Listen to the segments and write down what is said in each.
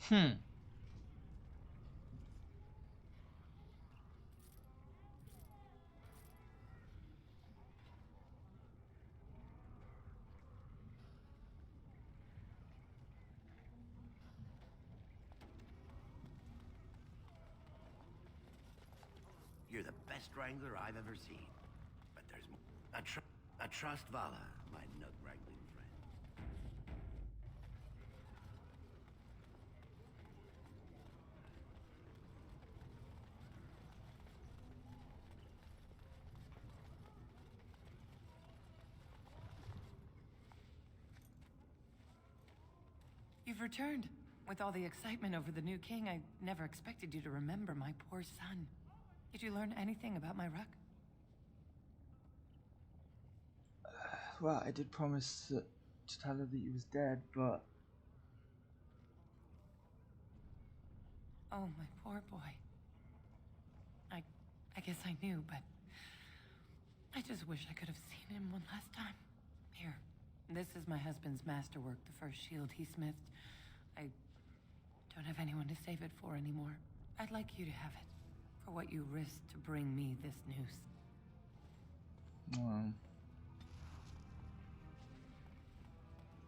Hmm. You're the best wrangler I've ever seen. But there's more. I trust Vala, my nug wrangling friend. You've returned. With all the excitement over the new king, I never expected you to remember my poor son. Did you learn anything about my ruck? Well, I did promise to tell her that he was dead, but... Oh, my poor boy. I guess I knew, but... I just wish I could have seen him one last time. Here, this is my husband's masterwork, the first shield he smithed. I don't have anyone to save it for anymore. I'd like you to have it, for what you risked to bring me this news.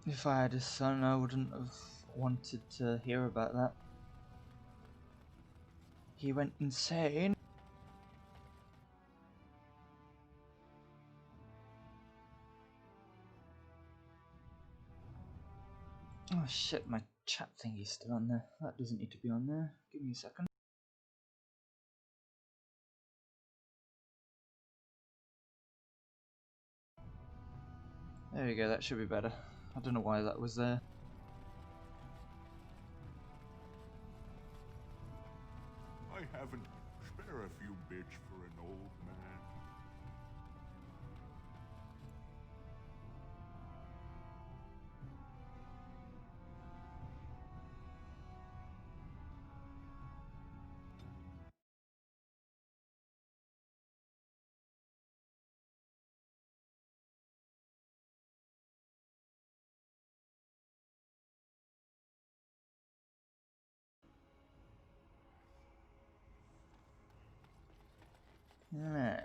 If I had a son, I wouldn't have wanted to hear about that. He went insane. Oh shit, my chat thingy's still on there. That doesn't need to be on there. Give me a second. There we go, that should be better. I don't know why that was there. I haven't. Spare a few bits for an old man. Alright.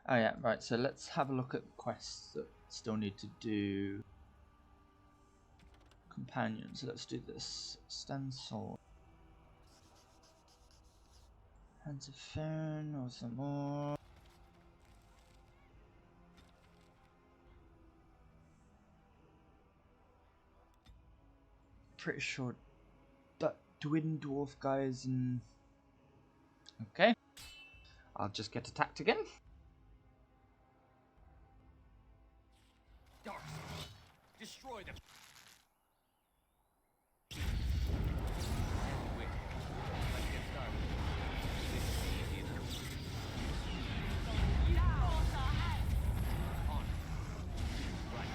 Oh yeah, right, so let's have a look at the quests that still need to do. Companions, let's do this. Stand sword. Hands of Fern, or some more. Pretty sure that twin dwarf guy is in. Okay. I'll just get attacked again. Dark, destroy them. Wait, let's get started. This is easy enough. On. Right.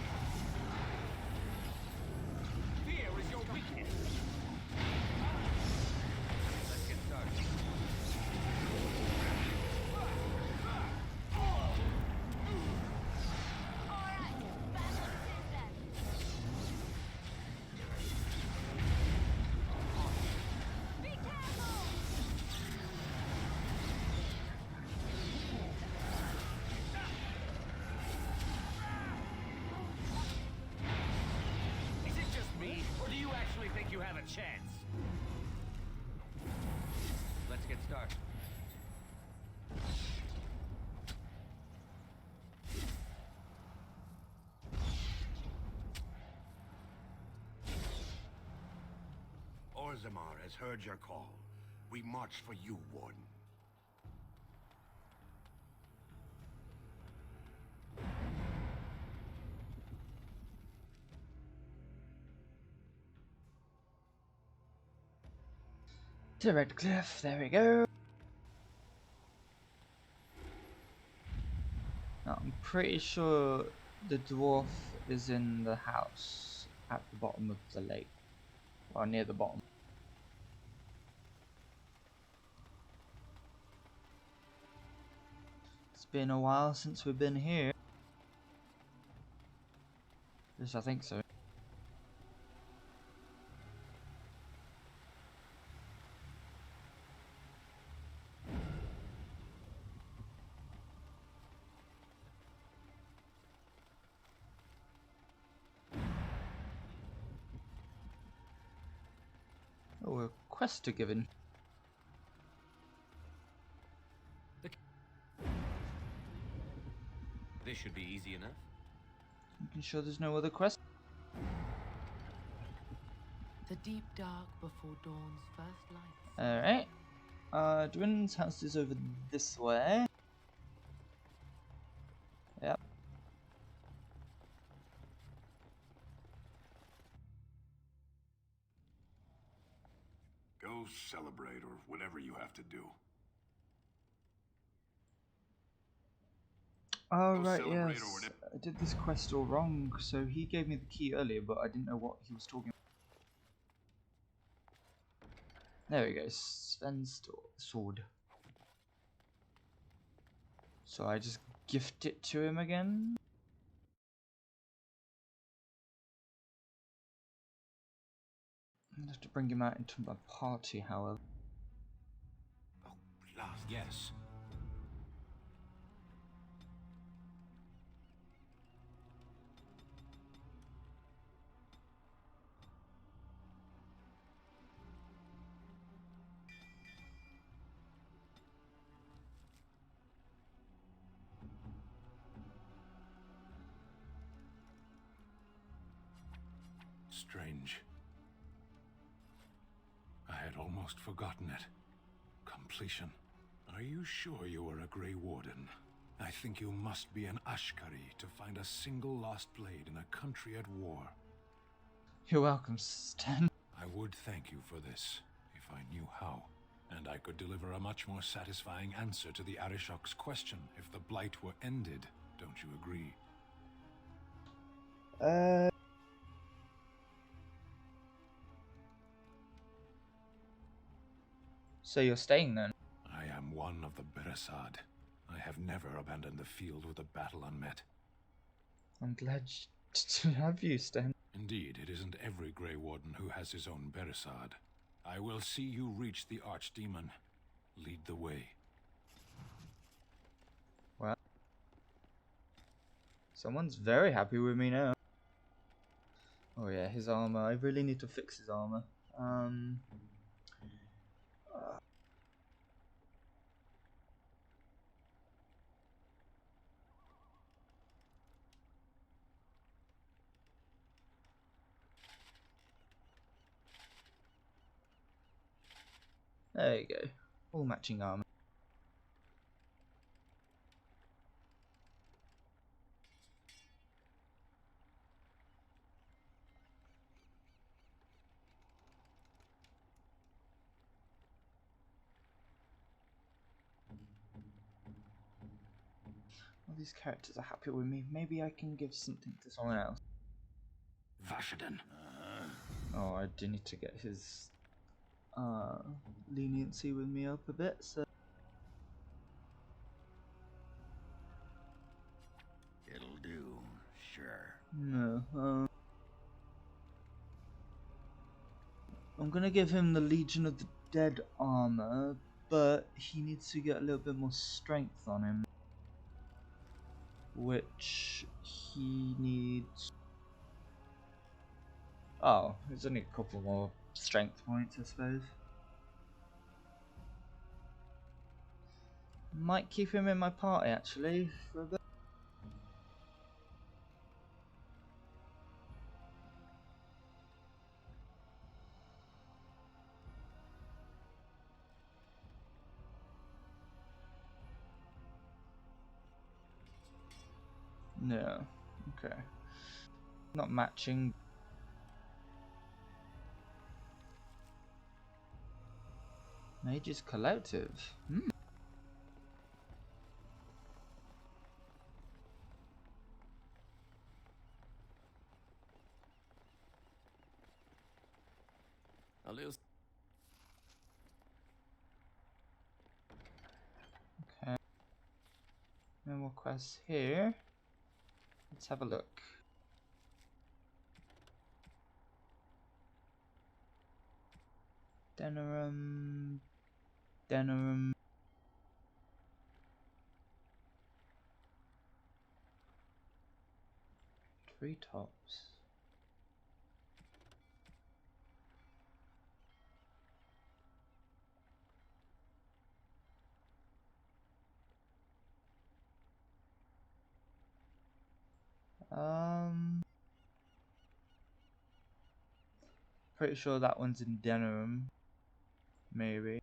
Fear is your weakness. Let's get started. Is it just me, or do you actually think you have a chance? Let's get started. Orzammar has heard your call. We march for you, Warden. To Redcliffe, there we go. Now, I'm pretty sure the dwarf is in the house at the bottom of the lake. Well, near the bottom. It's been a while since we've been here. Yes, I think so. Oh, a quest to given. This should be easy enough. Making sure there's no other quest. The deep dark before dawn's first light. Alright. Dwin's house is over this way. Yep. Go celebrate or whatever you have to do. Oh, Go right, celebrate yes. or whatever. I did this quest all wrong, so he gave me the key earlier, but I didn't know what he was talking about. There we go, Sven's sword. So I just gift it to him again? I have to bring him out into my party, however. Oh, blast. Yes. Strange. I had almost forgotten it. Completion. Are you sure you are a Grey Warden? I think you must be an Ashkari to find a single lost blade in a country at war. You're welcome, Stan. I would thank you for this, if I knew how. And I could deliver a much more satisfying answer to the Arishok's question if the Blight were ended. Don't you agree? So you're staying then? I am one of the Beresad. I have never abandoned the field with a battle unmet. I'm glad to have you, Stan. Indeed, it isn't every Grey Warden who has his own Beresad. I will see you reach the Archdemon. Lead the way. Well, someone's very happy with me now. Oh yeah, his armor. I really need to fix his armor. There you go. All matching armor. All these characters are happy with me. Maybe I can give something to someone else. Vashaden. Oh, I do need to get his leniency with me up a bit, so It'll do, sure. no. I'm gonna give him the Legion of the Dead armor, but he needs to get a little bit more strength on him, which he needs. Oh, there's only a couple more strength points, I suppose. Might keep him in my party actually for a bit. No, okay. Not matching. Mage's Collective. A little. Okay. more quests here. Let's have a look. Denerim. Denerim. Treetops. Pretty sure that one's in Denerim. Maybe.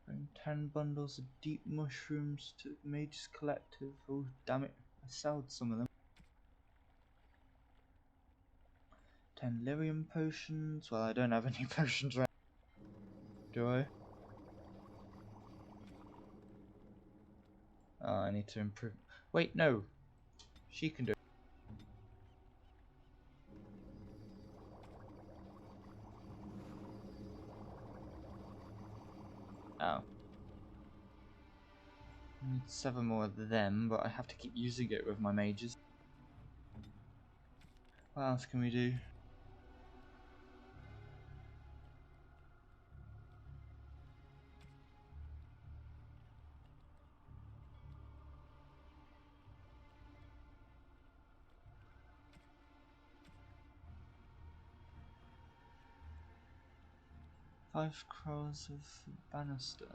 Bring 10 bundles of deep mushrooms to Mage's Collective. Oh, damn it. I sold some of them. 10 lyrium potions. Well, I don't have any potions right now. Do I? Oh, I need to improve. Wait, no. She can do it. Oh. I need 7 more of them, but I have to keep using it with my mages. What else can we do? Five Crows of Bannister.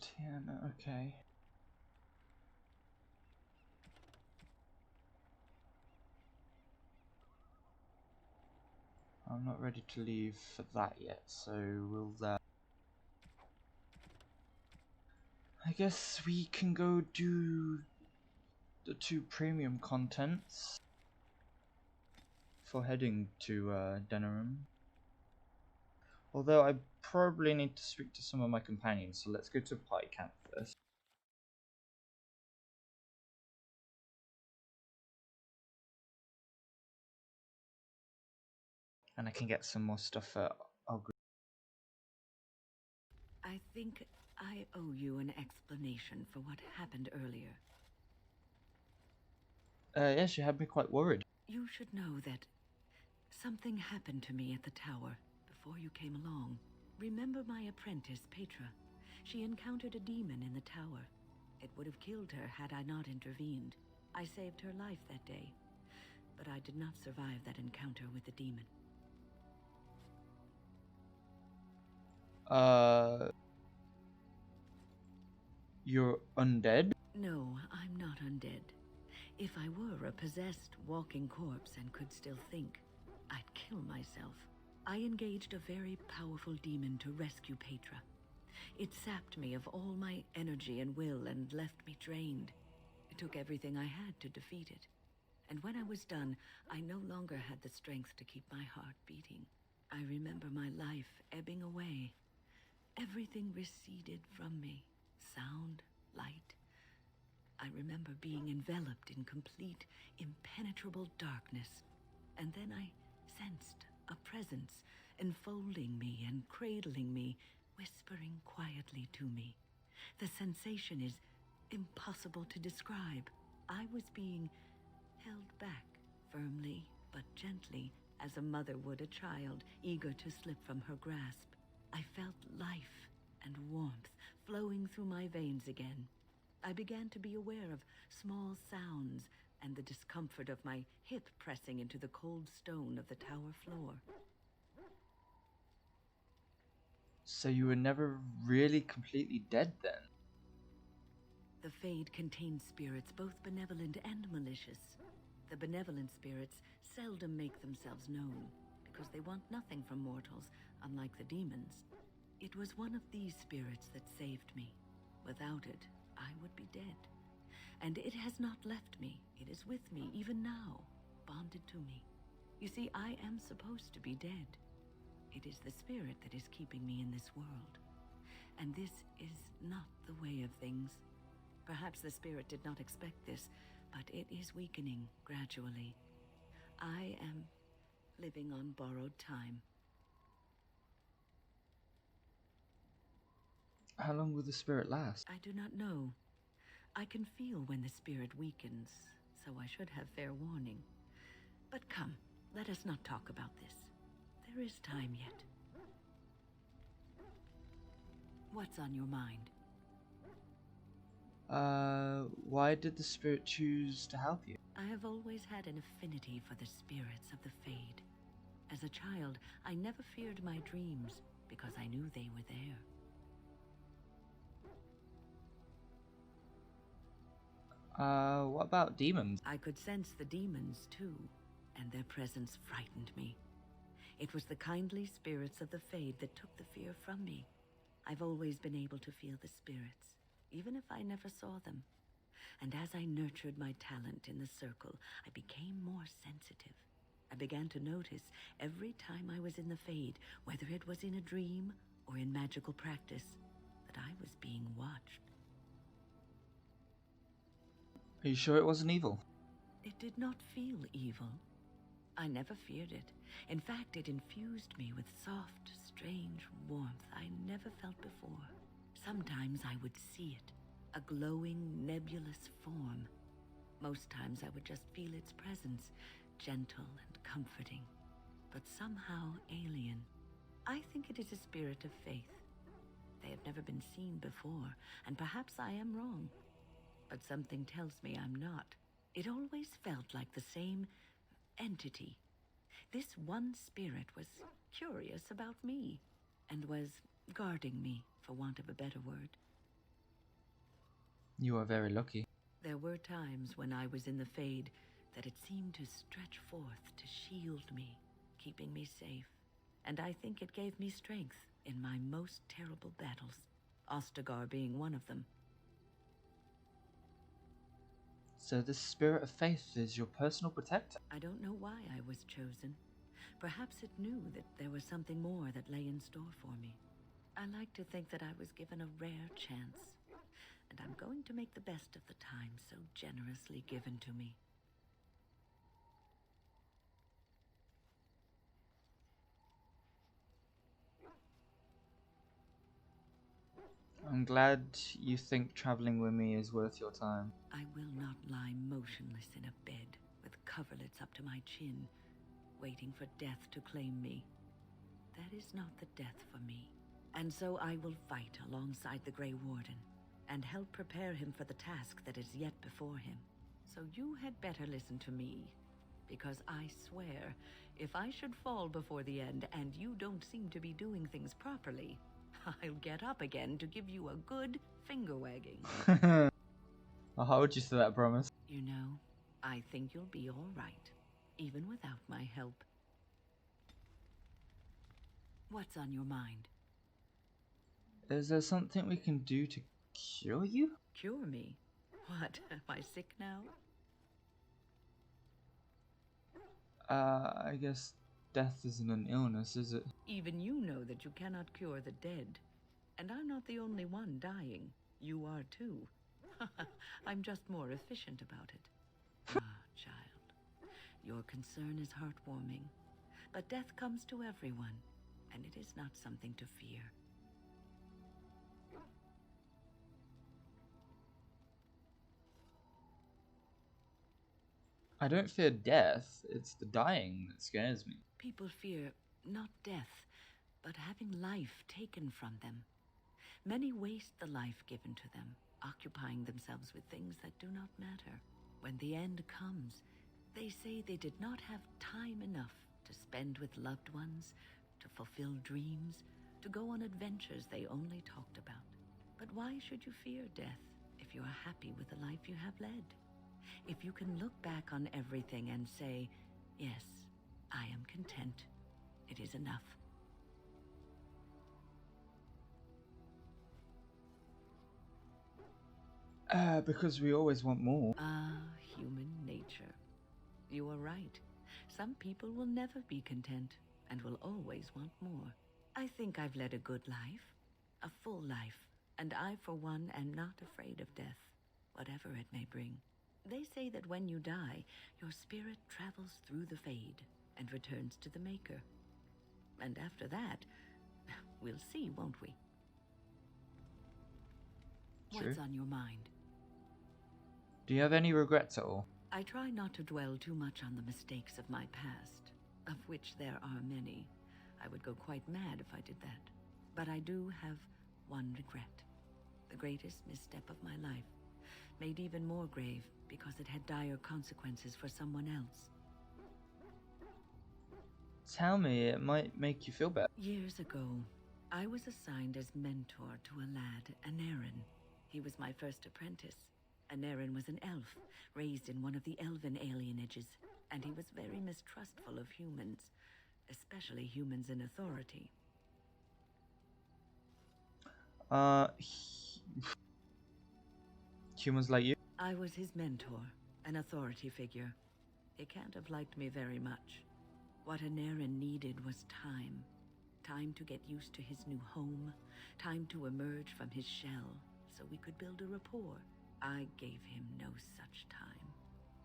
Tiana, okay. I'm not ready to leave for that yet, so we'll I guess we can go do the 2 premium contents for heading to Denerim. Although I probably need to speak to some of my companions, so let's go to party camp first. And I can get some more stuff at Ogre. I think I owe you an explanation for what happened earlier. Yes, you had me quite worried. You should know that something happened to me at the tower before you came along. Remember my apprentice, Petra? She encountered a demon in the tower. It would have killed her had I not intervened. I saved her life that day, but I did not survive that encounter with the demon. You're undead? No, I'm not undead. If I were a possessed walking corpse and could still think, I'd kill myself. I engaged a very powerful demon to rescue Petra. It sapped me of all my energy and will and left me drained. It took everything I had to defeat it. And when I was done, I no longer had the strength to keep my heart beating. I remember my life ebbing away. Everything receded from me. Sound, light. I remember being enveloped in complete, impenetrable darkness. And then I sensed a presence enfolding me and cradling me, whispering quietly to me. The sensation is impossible to describe. I was being held back firmly but gently, as a mother would a child eager to slip from her grasp. I felt life and warmth flowing through my veins again. I began to be aware of small sounds and the discomfort of my hip pressing into the cold stone of the tower floor. So you were never really completely dead then? The Fade contains spirits both benevolent and malicious. The benevolent spirits seldom make themselves known, because they want nothing from mortals, unlike the demons. It was one of these spirits that saved me. Without it, I would be dead. And it has not left me. It is with me even now, bonded to me. You see, I am supposed to be dead. It is the spirit that is keeping me in this world. And this is not the way of things. Perhaps the spirit did not expect this, but it is weakening gradually. I am living on borrowed time. How long will the spirit last? I do not know. I can feel when the spirit weakens, so I should have fair warning. But come, let us not talk about this. There is time yet. What's on your mind? Why did the spirit choose to help you? I have always had an affinity for the spirits of the Fade. As a child, I never feared my dreams because I knew they were there. What about demons? I could sense the demons too, and their presence frightened me. It was the kindly spirits of the Fade that took the fear from me. I've always been able to feel the spirits, even if I never saw them. And as I nurtured my talent in the circle, I became more sensitive. I began to notice every time I was in the Fade, whether it was in a dream or in magical practice, that I was being watched. Are you sure it wasn't evil? It did not feel evil. I never feared it. In fact, it infused me with soft, strange warmth I never felt before. Sometimes I would see it, a glowing, nebulous form. Most times I would just feel its presence, gentle and comforting, but somehow alien. I think it is a spirit of faith. They have never been seen before, and perhaps I am wrong. But something tells me I'm not. It always felt like the same entity. This one spirit was curious about me, and was guarding me, for want of a better word. You are very lucky. There were times when I was in the Fade that it seemed to stretch forth to shield me, keeping me safe. And I think it gave me strength in my most terrible battles, Ostagar being one of them. So the spirit of faith is your personal protector? I don't know why I was chosen. Perhaps it knew that there was something more that lay in store for me. I like to think that I was given a rare chance, and I'm going to make the best of the time so generously given to me. I'm glad you think traveling with me is worth your time. I will not lie motionless in a bed with coverlets up to my chin, waiting for death to claim me. That is not the death for me. And so I will fight alongside the Grey Warden, and help prepare him for the task that is yet before him. So you had better listen to me, because I swear, if I should fall before the end and you don't seem to be doing things properly, I'll get up again to give you a good finger wagging. I'll hold you to that promise. You know, I think you'll be all right, even without my help. What's on your mind? Is there something we can do to cure you? Cure me? What, am I sick now? I guess death isn't an illness, is it? Even you know that you cannot cure the dead. And I'm not the only one dying. You are too. I'm just more efficient about it. Ah, child. Your concern is heartwarming. But death comes to everyone, and it is not something to fear. I don't fear death, it's the dying that scares me. People fear not death, but having life taken from them. Many waste the life given to them, occupying themselves with things that do not matter. When the end comes, they say they did not have time enough to spend with loved ones, to fulfill dreams, to go on adventures they only talked about. But why should you fear death if you are happy with the life you have led? If you can look back on everything and say, yes, I am content, it is enough. Because we always want more. Ah, human nature. You are right. Some people will never be content and will always want more. I think I've led a good life, a full life, and I, for one, am not afraid of death, whatever it may bring. They say that when you die, your spirit travels through the fade and returns to the Maker. And after that, we'll see, won't we? True. What's on your mind? Do you have any regrets at all? I try not to dwell too much on the mistakes of my past, of which there are many. I would go quite mad if I did that. But I do have one regret. The greatest misstep of my life, made even more grave because it had dire consequences for someone else. Tell me, it might make you feel better. Years ago, I was assigned as mentor to a lad, Anarin. He was my first apprentice. Anarin was an elf, raised in one of the elven alienages, and he was very mistrustful of humans, especially humans in authority. Humans like you? I was his mentor, an authority figure. He can't have liked me very much. What Anarin needed was time. Time to get used to his new home, time to emerge from his shell, so we could build a rapport. I gave him no such time.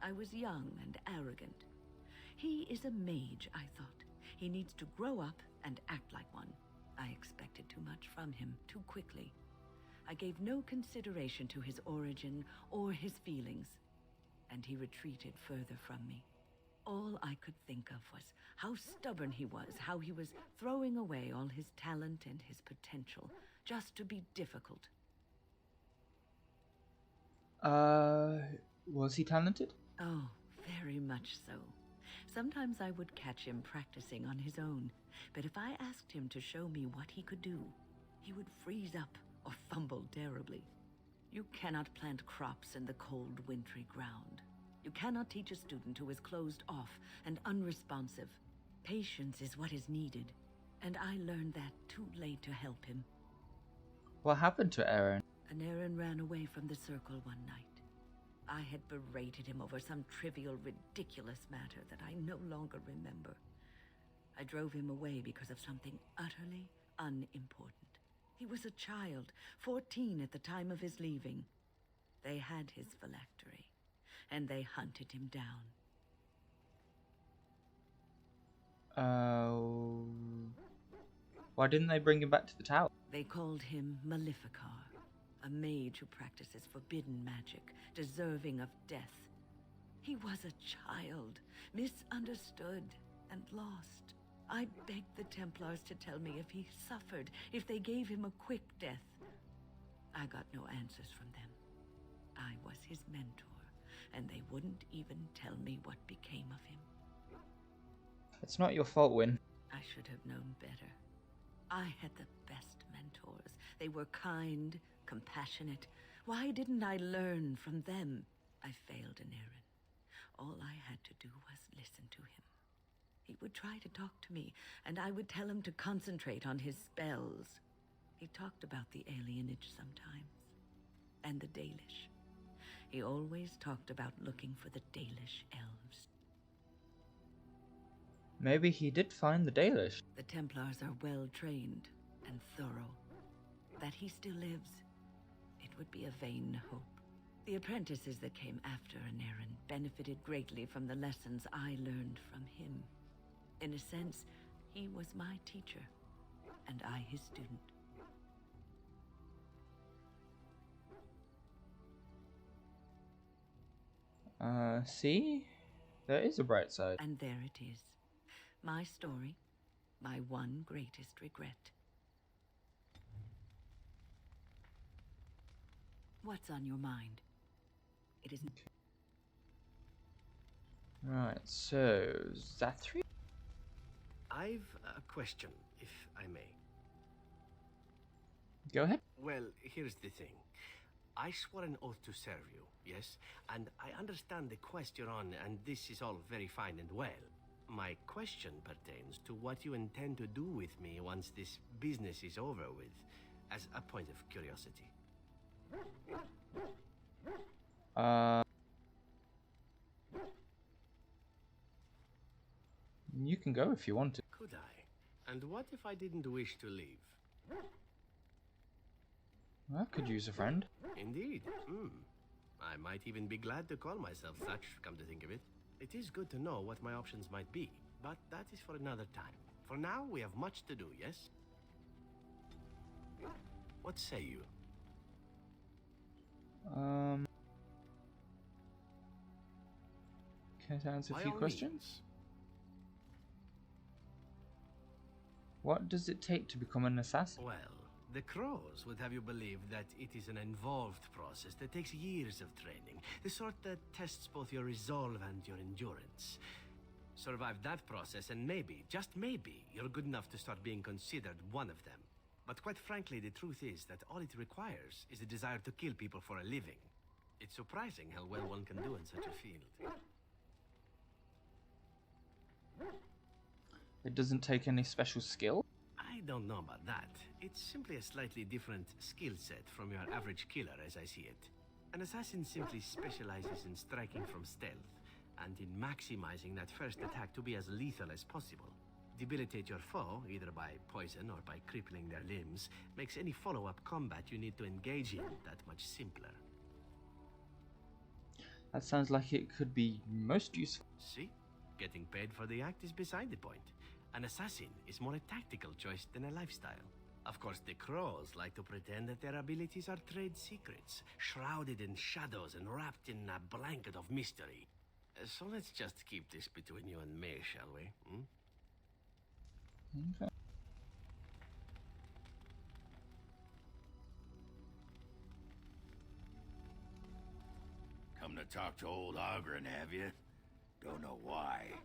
I was young and arrogant. He is a mage, I thought. He needs to grow up and act like one. I expected too much from him too quickly. I gave no consideration to his origin or his feelings, and he retreated further from me. All I could think of was how stubborn he was, how he was throwing away all his talent and his potential just to be difficult. Was he talented? Oh, very much so. Sometimes I would catch him practicing on his own, but if I asked him to show me what he could do, he would freeze up or fumble terribly. You cannot plant crops in the cold, wintry ground. You cannot teach a student who is closed off and unresponsive. Patience is what is needed, and I learned that too late to help him. What happened to Aaron? Anarin ran away from the circle one night. I had berated him over some trivial, ridiculous matter that I no longer remember. I drove him away because of something utterly unimportant. He was a child, 14 at the time of his leaving. They had his phylactery, and they hunted him down. Why didn't they bring him back to the tower? They called him Maleficar, a mage who practices forbidden magic, deserving of death. He was a child, misunderstood and lost. I begged the Templars to tell me if he suffered, if they gave him a quick death. I got no answers from them. I was his mentor, and they wouldn't even tell me what became of him. It's not your fault, Win. I should have known better. I had the best mentors. They were kind, compassionate. Why didn't I learn from them? I failed Anarin. All I had to do was listen to him. He would try to talk to me, and I would tell him to concentrate on his spells. He talked about the alienage sometimes, and the Dalish. He always talked about looking for the Dalish elves. Maybe he did find the Dalish. The Templars are well trained and thorough. That he still lives, it would be a vain hope. The apprentices that came after Anarin benefited greatly from the lessons I learned from him. In a sense, he was my teacher, and I his student. See? There is a bright side. And there it is. My story, my one greatest regret. What's on your mind? It isn't... Right, so... Zathri? I've a question, if I may. Go ahead. Well, here's the thing. I swore an oath to serve you, yes? And I understand the quest you're on, and this is all very fine and well. My question pertains to what you intend to do with me once this business is over with, as a point of curiosity. You can go if you want to. Could I? And what if I didn't wish to leave? I could use a friend. Indeed. I might even be glad to call myself such, come to think of it. It is good to know what my options might be, but that is for another time. For now, we have much to do, yes? What say you? Can I answer a By few all questions? means. What does it take to become an assassin? Well, the Crows would have you believe that it is an involved process that takes years of training, the sort that tests both your resolve and your endurance. Survive that process and maybe, just maybe, you're good enough to start being considered one of them. But quite frankly, the truth is that all it requires is a desire to kill people for a living. It's surprising how well one can do in such a field. It doesn't take any special skill? I don't know about that. It's simply a slightly different skill set from your average killer, as I see it. An assassin simply specializes in striking from stealth, and in maximizing that first attack to be as lethal as possible. Debilitate your foe, either by poison or by crippling their limbs, makes any follow-up combat you need to engage in that much simpler. That sounds like it could be most useful. See? Getting paid for the act is beside the point. An assassin is more a tactical choice than a lifestyle. Of course, the Crows like to pretend that their abilities are trade secrets, shrouded in shadows and wrapped in a blanket of mystery. So let's just keep this between you and me, shall we? Okay. Come to talk to old Ogren, have you? Don't know why.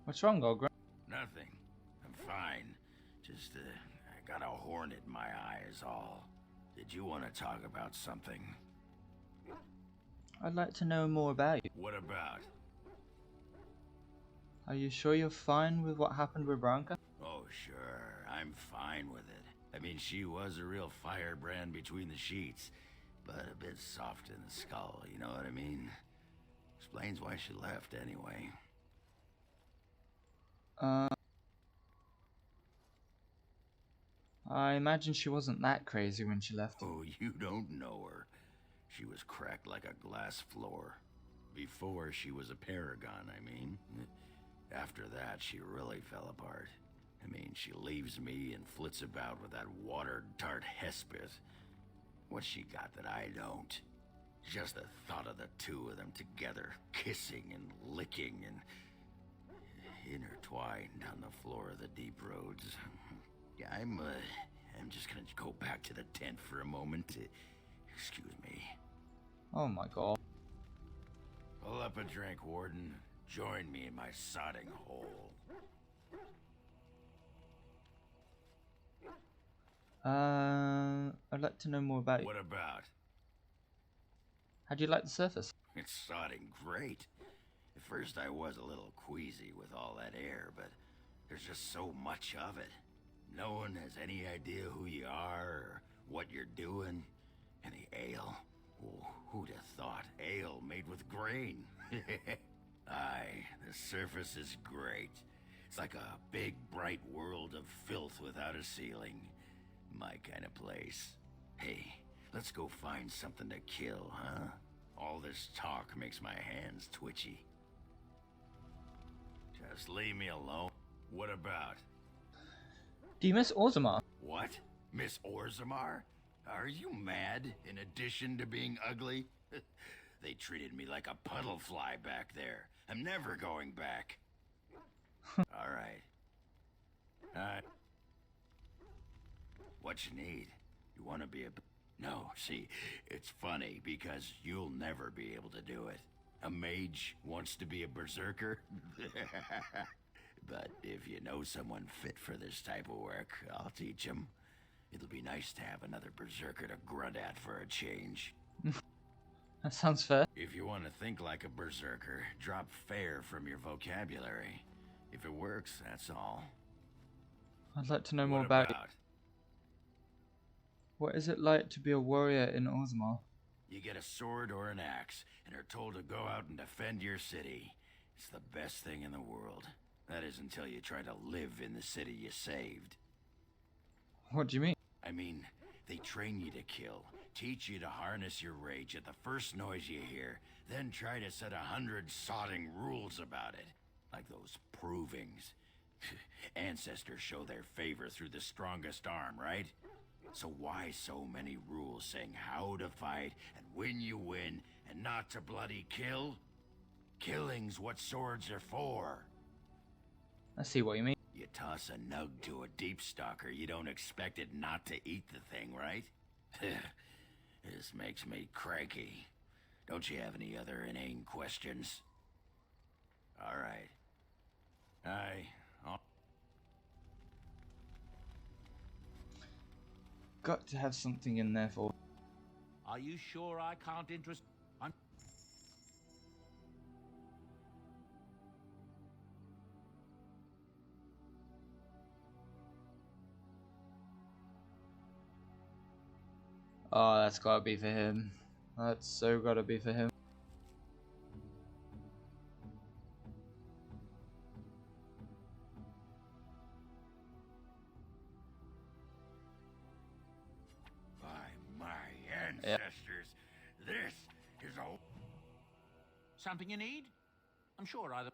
What's wrong, Ogren? Nothing. I'm fine. Just, I got a hornet in my eye is all. Did you want to talk about something? I'd like to know more about you. What about? Are you sure you're fine with what happened with Branka? Oh, sure. I'm fine with it. I mean, she was a real firebrand between the sheets, but a bit soft in the skull, you know what I mean? Explains why she left, anyway. I imagine she wasn't that crazy when she left. Oh, you don't know her. She was cracked like a glass floor. Before she was a paragon, I mean. After that, she really fell apart. I mean, she leaves me and flits about with that water-dart Hespith. What's she got that I don't? Just the thought of the two of them together, kissing and licking and intertwined on the floor of the deep roads. Yeah, I'm just gonna go back to the tent for a moment. Excuse me. Oh my god. Pull up a drink, Warden. Join me in my sodding hole. I'd like to know more about you. What about? How do you like the surface? It's sodding great. At first I was a little queasy with all that air, but there's just so much of it. No one has any idea who you are or what you're doing. And the ale? Oh, who'd have thought? Ale made with grain. Aye, the surface is great. It's like a big, bright world of filth without a ceiling. My kind of place. Hey, let's go find something to kill, huh? All this talk makes my hands twitchy. Just leave me alone. What about? Do you miss Orzammar? What? Miss Orzammar? Are you mad, in addition to being ugly? They treated me like a puddle fly back there. I'm never going back. Alright. What you need? You want to be a... No, see, it's funny because you'll never be able to do it. A mage wants to be a berserker? But if you know someone fit for this type of work, I'll teach him. It'll be nice to have another berserker to grunt at for a change. That sounds fair. If you want to think like a berserker, drop fair from your vocabulary. If it works, that's all. I'd like to know more What about you. What is it like to be a warrior in Orzammar? You get a sword or an axe, and are told to go out and defend your city. It's the best thing in the world. That is until you try to live in the city you saved. What do you mean? I mean, they train you to kill, teach you to harness your rage at the first noise you hear, then try to set 100 sodding rules about it. Like those provings. Ancestors show their favor through the strongest arm, right? So why so many rules saying how to fight and when you win and not to bloody kill? Killing's what swords are for. I see what you mean. You toss a nug to a deep stalker, you don't expect it not to eat the thing, right? This makes me cranky. Don't you have any other inane questions? All right. Got to have something in there for. Are you sure I can't interest? I'm. Oh, that's gotta be for him. That's so gotta be for him. By my ancestors, this is a... Something you need? I'm sure either.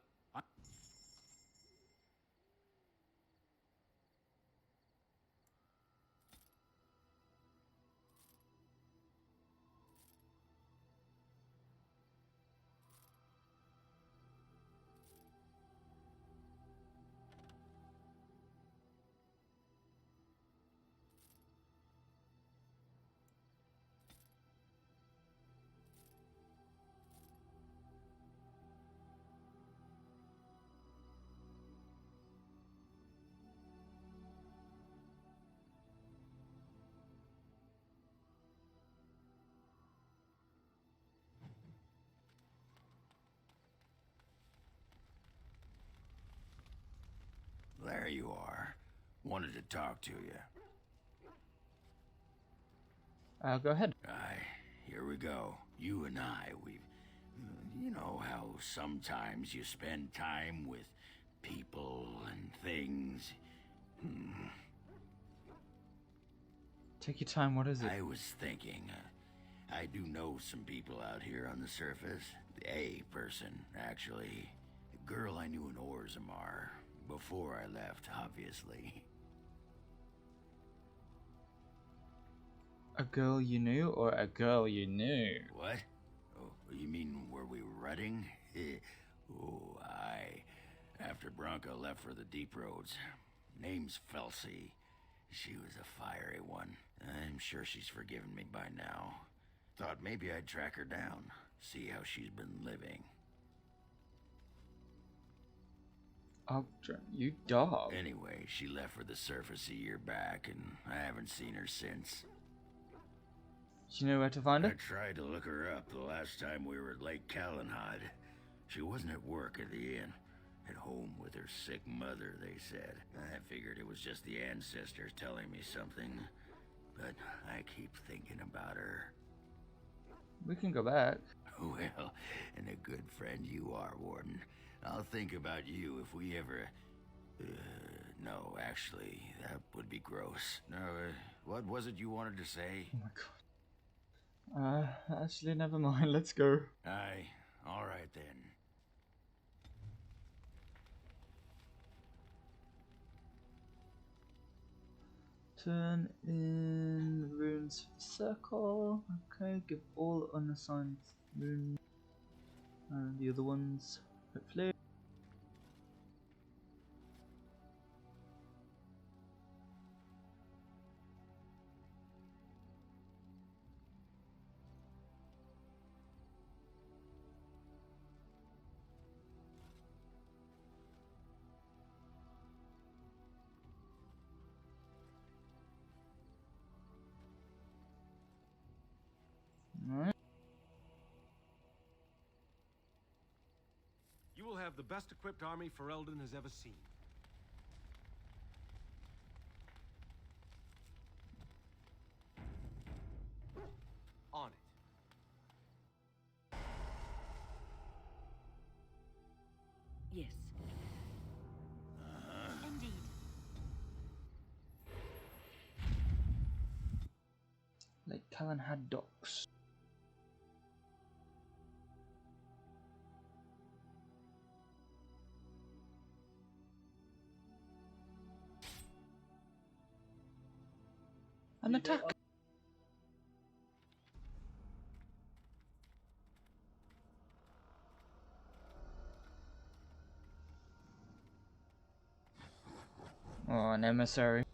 There you are. Wanted to talk to you. Go ahead. Here we go. You and I, we've... You know how sometimes you spend time with people and things? Take your time, what is it? I was thinking, I do know some people out here on the surface. A person, actually. A girl I knew in Orzammar. Before I left, obviously. A girl you knew or a girl you knew? What? Oh, you mean were we rutting? Oh, aye. After Bronca left for the deep roads. Name's Felsi. She was a fiery one. I'm sure she's forgiven me by now. Thought maybe I'd track her down. See how she's been living. You dog. Anyway, she left for the surface a year back, and I haven't seen her since. Do you know where to find I her? tried to look her up the last time we were at Lake Calenhad. She wasn't at work at the inn. At home with her sick mother, they said. I figured it was just the ancestors telling me something. But I keep thinking about her. We can go back. Well, and a good friend you are, Warden. I'll think about you if we ever... no, actually, that would be gross. No, what was it you wanted to say? Oh my god. Actually, never mind. Let's go. Aye, alright then. Turn in runes for circle. Okay, give all unassigned runes. And the other ones, hopefully. Alright. You will have the best equipped army Ferelden has ever seen. On it. Lake Calenhad docks. An attack! Oh, an emissary.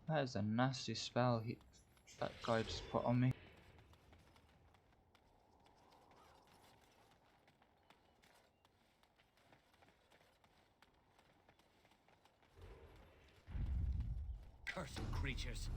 That is a nasty spell that guy just put on me. Cursed creatures.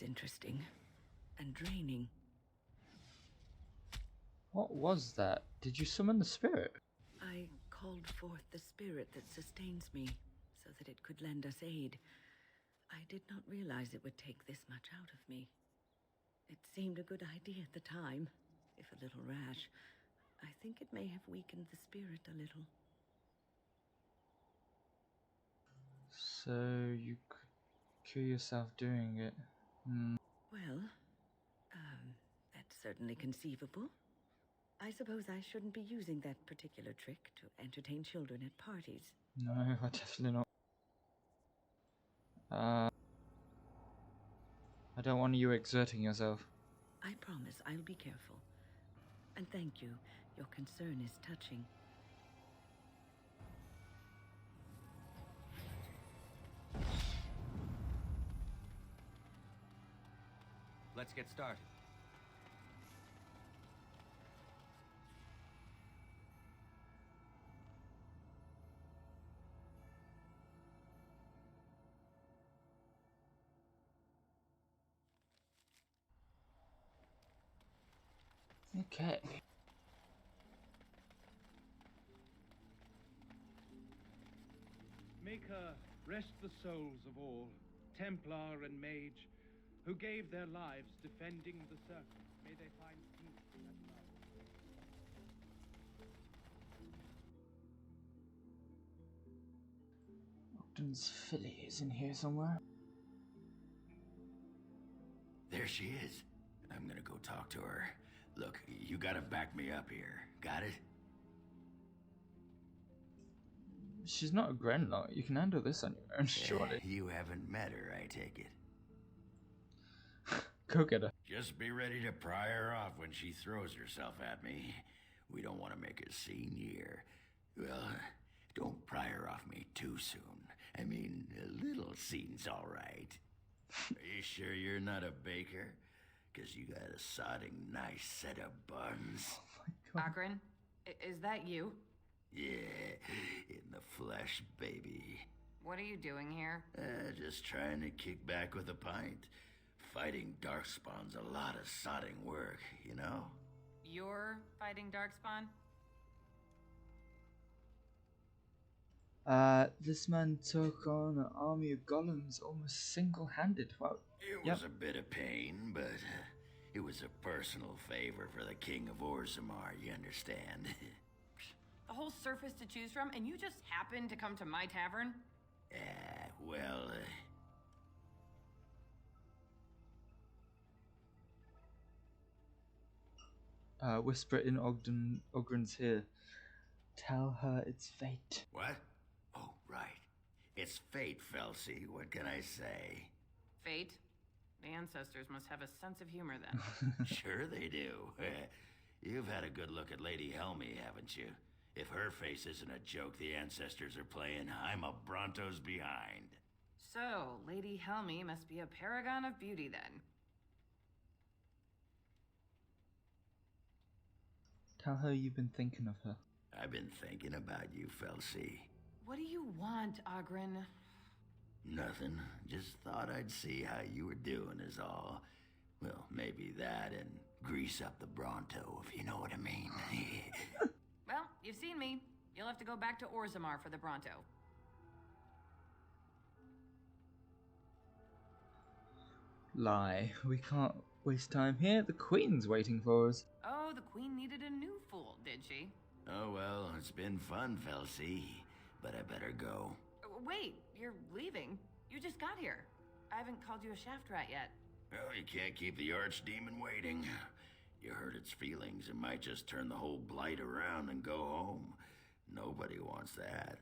Interesting and draining. What was that? Did you summon the spirit? I called forth the spirit that sustains me so that it could lend us aid. I did not realize it would take this much out of me. It seemed a good idea at the time, if a little rash. I think it may have weakened the spirit a little. So you could kill yourself doing it. Well, that's certainly conceivable. I suppose I shouldn't be using that particular trick to entertain children at parties. No, I definitely not. I don't want you exerting yourself. I promise I'll be careful. And thank you. Your concern is touching. Let's get started. Okay. Maker, rest the souls of all, Templar and Mage, who gave their lives defending the Circle. May they find peace and love. Ogden's filly is in here somewhere. There she is. I'm gonna go talk to her. Look, you gotta back me up here. Got it? She's not a Grenlock. You can handle this on your own, surely. You haven't met her, I take it. Go get her. Just be ready to pry her off when she throws herself at me. We don't want to make a scene here. Well, don't pry her off me too soon. I mean, a little scene's all right. Are you sure you're not a baker? Because you got a sodding nice set of buns. Oh my god. Akron, is that you? Yeah, in the flesh, baby. What are you doing here? Just trying to kick back with a pint. Fighting Darkspawn's a lot of sodding work, you know? You're fighting Darkspawn? This man took on an army of golems almost single-handed. Wow. It was a bit of pain, but it was a personal favor for the King of Orzammar, you understand? The whole surface to choose from, and you just happened to come to my tavern? Well, Whisper it in Ogren's ear. Tell her it's fate. What? Oh, right. It's fate, Felsi. What can I say? Fate? The ancestors must have a sense of humor then. Sure they do. You've had a good look at Lady Helmy, haven't you? If her face isn't a joke the ancestors are playing, I'm a Bronto's behind. So, Lady Helmy must be a paragon of beauty then. Tell her you've been thinking of her. I've been thinking about you, Felsi. What do you want, Ogren? Nothing. Just thought I'd see how you were doing is all. Well, maybe that and grease up the Bronto, if you know what I mean. Well, you've seen me. You'll have to go back to Orzammar for the Bronto. Lie. We can't waste time here. The Queen's waiting for us. Oh, the Queen needed a new fool, did she? Oh, well, it's been fun, Felsi. But I better go. Wait, you're leaving? You just got here. I haven't called you a shaft rat yet. Well, you can't keep the archdemon waiting. You hurt its feelings, it might just turn the whole blight around and go home. Nobody wants that.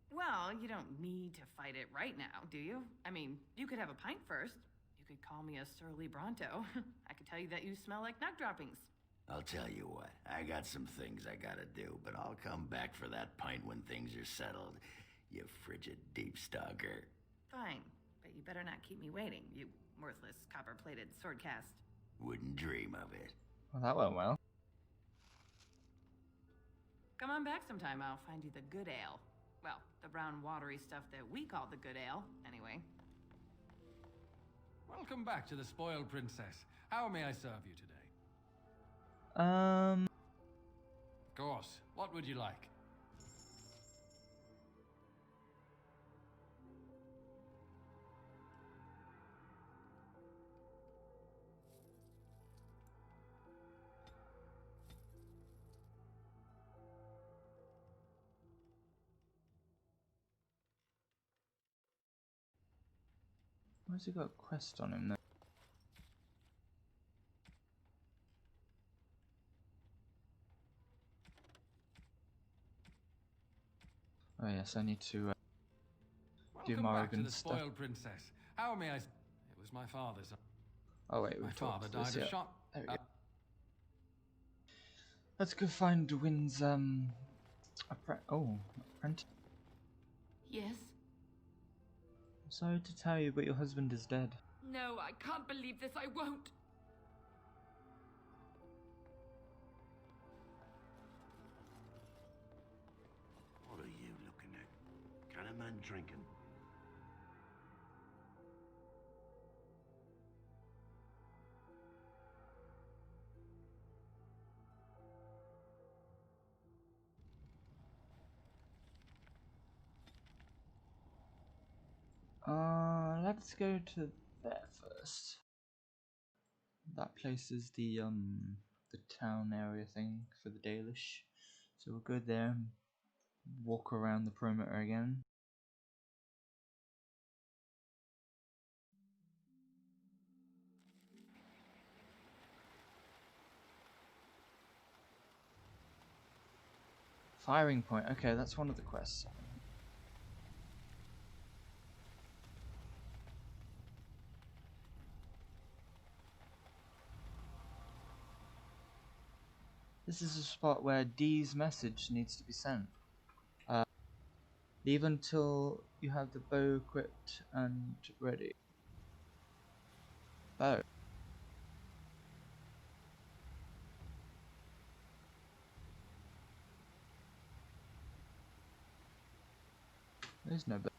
Well, you don't need to fight it right now, do you? I mean, you could have a pint first. You could call me a surly Bronto. I could tell you that you smell like nut droppings. I'll tell you what, I got some things I gotta do, but I'll come back for that pint when things are settled, you frigid deep stalker. Fine, but you better not keep me waiting, you worthless copper-plated sword cast. Wouldn't dream of it. Well, that went well. Come on back sometime, I'll find you the good ale. Well, the brown watery stuff that we call the good ale, anyway. Welcome back to the Spoiled Princess. How may I serve you today? Um, Of course. What would you like? where's he got a quest on him then? Oh yes, I need to do Welcome back to Morrigan the stuff. Spoiled Princess. How may I... It was my father's... Oh wait, My we've father talked died this of yet. shot... There we go. Let's go find Wynn's apprentice. Yes? I'm sorry to tell you, but your husband is dead. No, I can't believe this. I won't. What are you looking at? Can a man drinking? Let's go to there first. That place is the town area thing for the Dalish. So we'll go there and walk around the perimeter again. Firing point. Okay, that's one of the quests. This is a spot where Dee's message needs to be sent. Leave until you have the bow equipped and ready. Bow. There's no bow.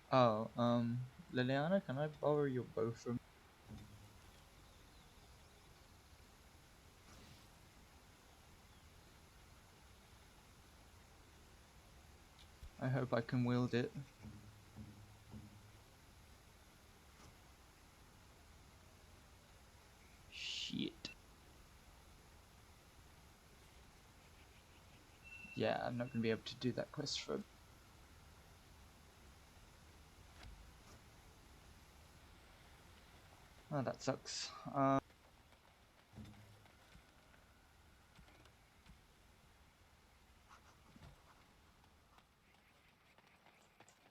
Oh, Liliana, can I borrow your bow from? I hope I can wield it. Shit. Yeah, I'm not gonna be able to do that quest for. Oh, that sucks.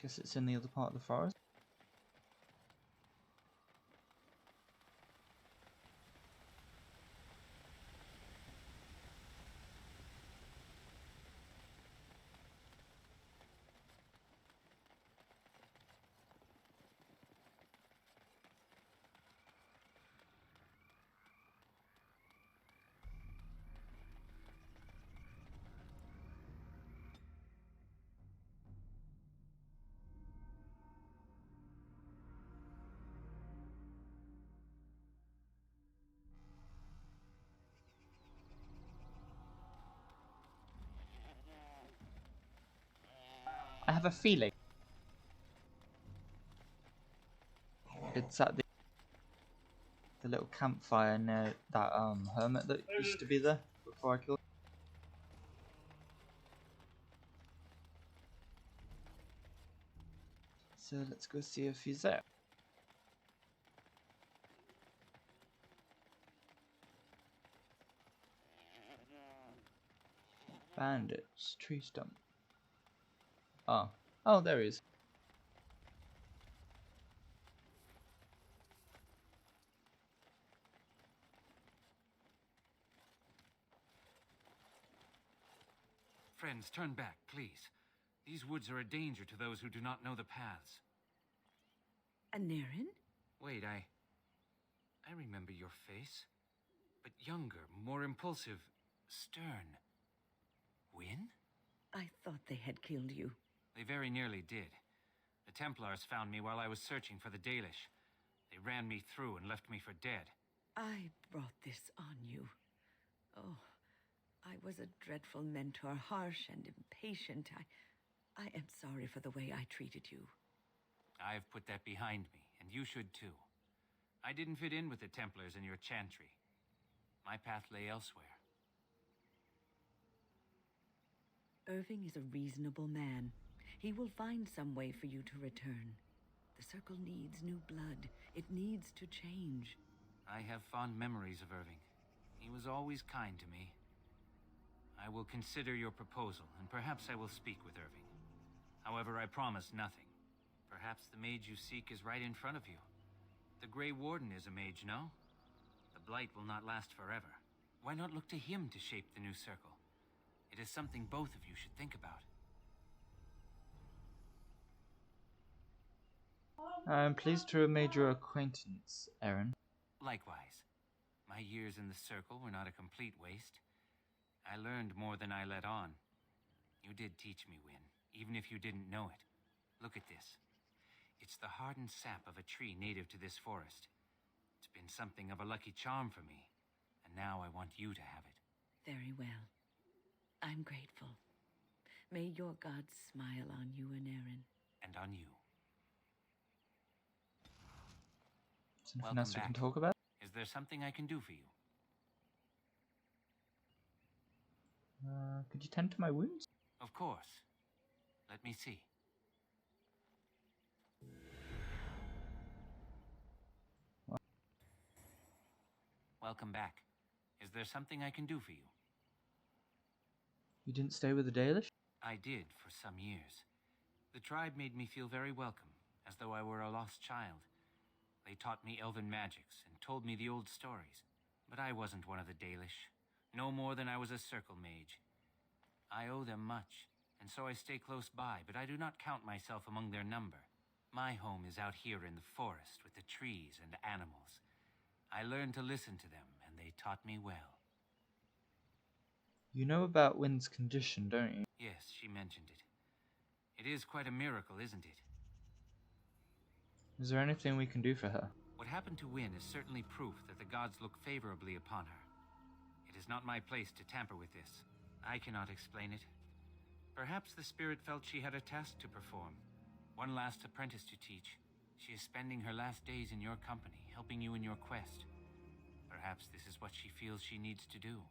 Guess it's in the other part of the forest. I have a feeling it's at the little campfire near that hermit that used to be there before I killed him. So let's go see if he's there. Bandits, tree stump. Oh, there he is. Friends, turn back, please. These woods are a danger to those who do not know the paths. Aneurin? Wait, I remember your face. But younger, more impulsive, stern. Wynne? I thought they had killed you. They very nearly did. The Templars found me while I was searching for the Dalish. They ran me through and left me for dead. I brought this on you. Oh, I was a dreadful mentor, harsh and impatient. I am sorry for the way I treated you. I've put that behind me, and you should too. I didn't fit in with the Templars in your chantry. My path lay elsewhere. Irving is a reasonable man. He will find some way for you to return. The Circle needs new blood. It needs to change. I have fond memories of Irving. He was always kind to me. I will consider your proposal, and perhaps I will speak with Irving. However, I promise nothing. Perhaps the mage you seek is right in front of you. The Grey Warden is a mage, no? The Blight will not last forever. Why not look to him to shape the new circle? It is something both of you should think about. I'm pleased to have made your acquaintance, Aaron. Likewise. My years in the circle were not a complete waste. I learned more than I let on. You did teach me, Wynne, even if you didn't know it. Look at this. It's the hardened sap of a tree native to this forest. It's been something of a lucky charm for me, and now I want you to have it. Very well. I'm grateful. May your gods smile on you, Aneurin. And on you. Is there anything else we can talk about? Is there something I can do for you? Could you tend to my wounds? Of course. Let me see. What? Welcome back. Is there something I can do for you? You didn't stay with the Dalish? I did for some years. The tribe made me feel very welcome, as though I were a lost child. They taught me elven magics and told me the old stories. But I wasn't one of the Dalish, no more than I was a circle mage. I owe them much, and so I stay close by, but I do not count myself among their number. My home is out here in the forest with the trees and animals. I learned to listen to them, and they taught me well. You know about Wynn's condition, don't you? Yes, she mentioned it. It is quite a miracle, isn't it? Is there anything we can do for her? What happened to Wynn is certainly proof that the gods look favorably upon her. It is not my place to tamper with this. I cannot explain it. Perhaps the spirit felt she had a task to perform. One last apprentice to teach. She is spending her last days in your company, helping you in your quest. Perhaps this is what she feels she needs to do.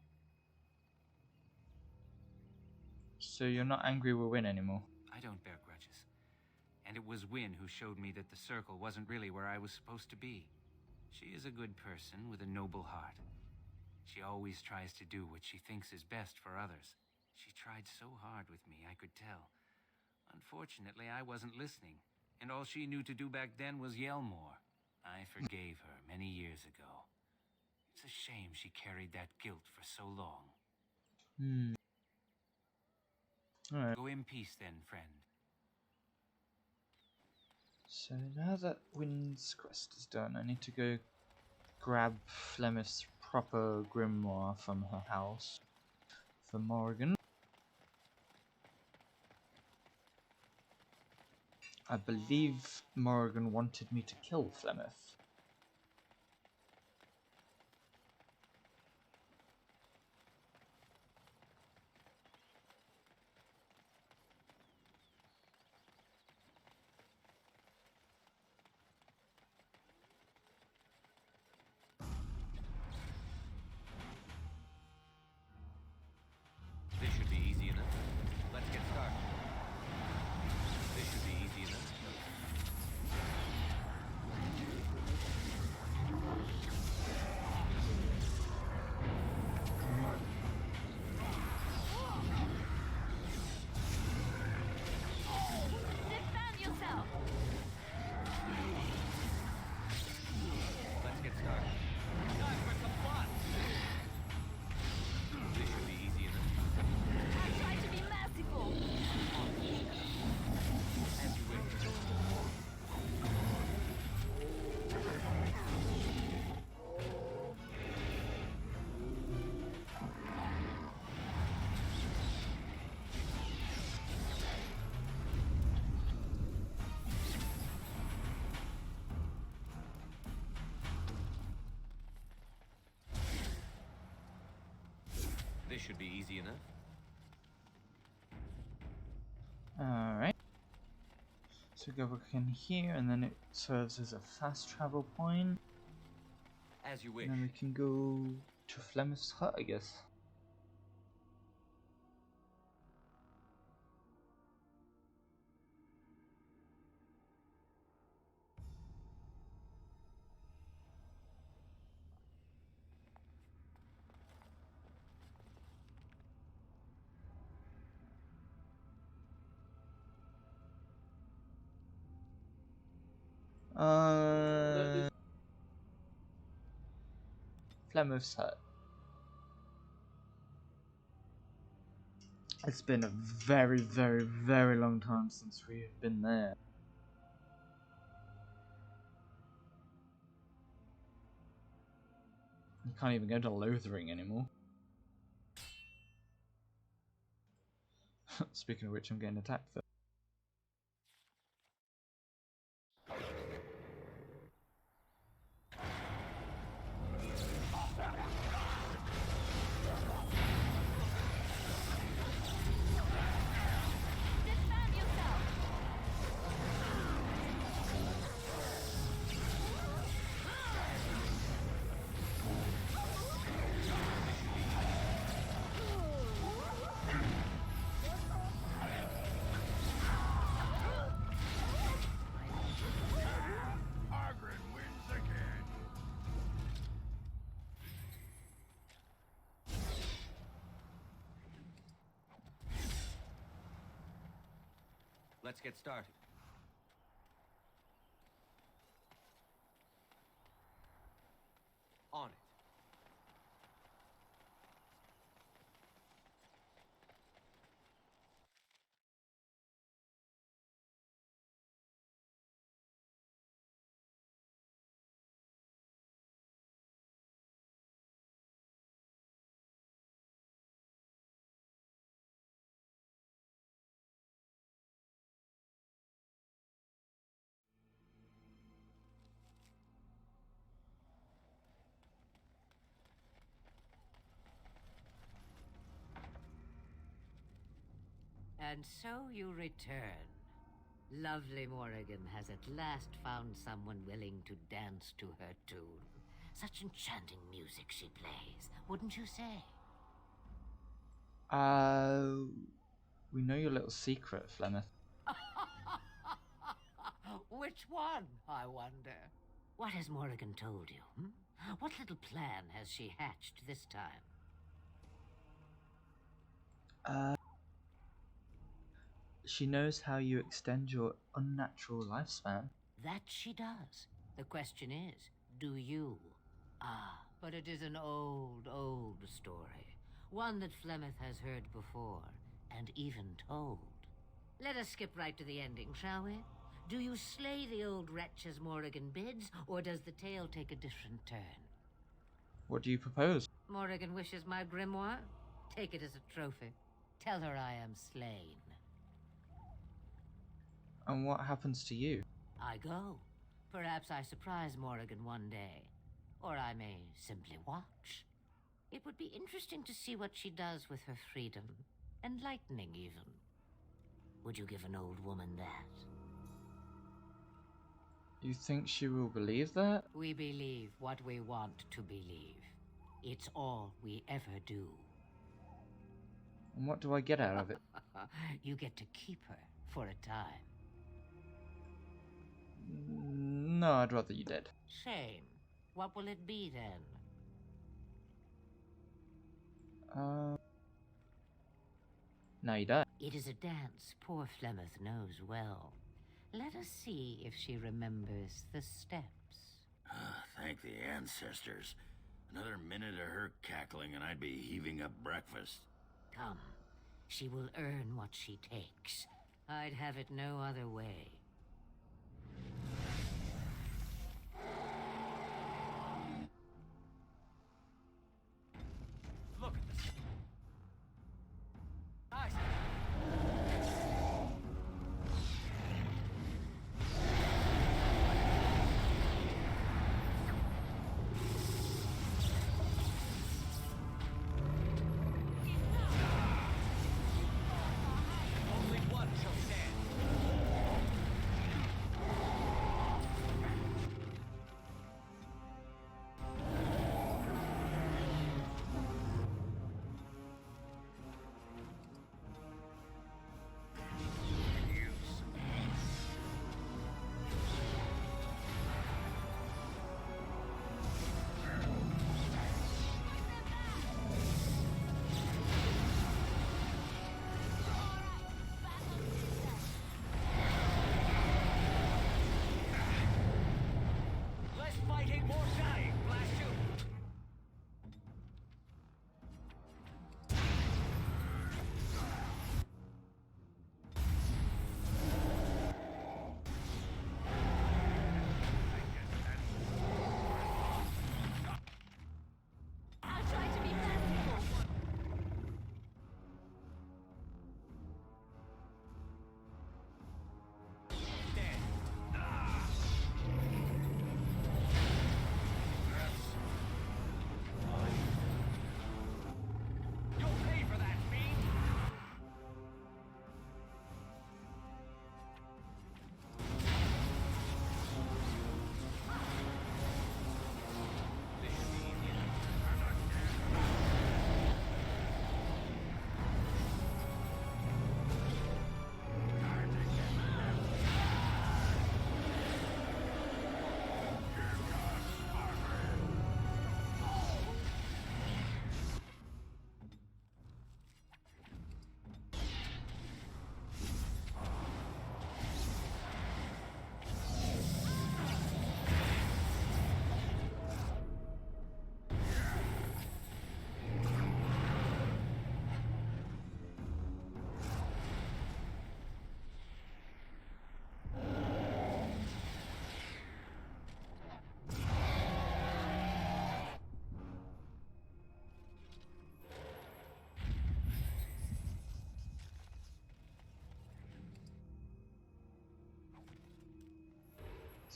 So you're not angry with Wynn anymore? I don't bear grudges. And it was Wynn who showed me that the circle wasn't really where I was supposed to be. She is a good person with a noble heart. She always tries to do what she thinks is best for others. She tried so hard with me, I could tell. Unfortunately, I wasn't listening, and all she knew to do back then was yell more. I forgave her many years ago. It's a shame she carried that guilt for so long. Alright. Go in peace then, friend. So now that Wynn's quest is done, I need to go grab Flemeth's proper grimoire from her house for Morrigan. I believe Morrigan wanted me to kill Flemeth. This should be easy enough. Let's get started. This should be easy enough. Defend yourself! Let's get started. Time for some fun! This should be easy enough. I try to be merciful! As you wish. This should be easy enough. Alright. So go back in here, and then it serves as a fast travel point. As you wish. And then we can go to Flemeth's hut, I guess. Flemeth's hut. It's been a very, very, very long time since we've been there. You can't even go to Lothering anymore. Speaking of which, I'm getting attacked though. Defend yourself! Let's get started. On it. And so you return. Lovely Morrigan has at last found someone willing to dance to her tune. Such enchanting music she plays, wouldn't you say? We know your little secret, Flemeth. Which one, I wonder? What has Morrigan told you? What little plan has she hatched this time? She knows how you extend your unnatural lifespan. That she does. The question is, do you? Ah, but it is an old, old story. One that Flemeth has heard before, and even told. Let us skip right to the ending, shall we? Do you slay the old wretch as Morrigan bids, or does the tale take a different turn? What do you propose? Morrigan wishes my grimoire? Take it as a trophy. Tell her I am slain. And what happens to you? I go. Perhaps I surprise Morrigan one day. Or I may simply watch. It would be interesting to see what she does with her freedom. Enlightening, even. Would you give an old woman that? You think she will believe that? We believe what we want to believe. It's all we ever do. And what do I get out of it? You get to keep her for a time. No, I'd rather you did. Shame. What will it be then? Now you die. It is a dance poor Flemeth knows well. Let us see if she remembers the steps. Thank the ancestors. Another minute of her cackling and I'd be heaving up breakfast. Come. She will earn what she takes. I'd have it no other way. Look at this. Nice. Only one shall stand.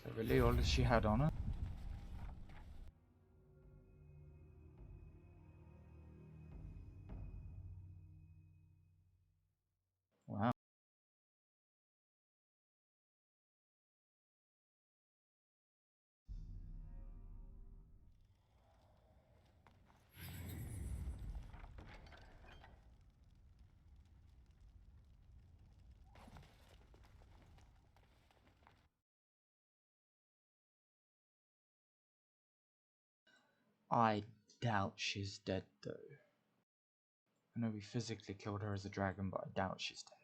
So really all that she had on her? Wow. I doubt she's dead though. I know we physically killed her as a dragon, but I doubt she's dead.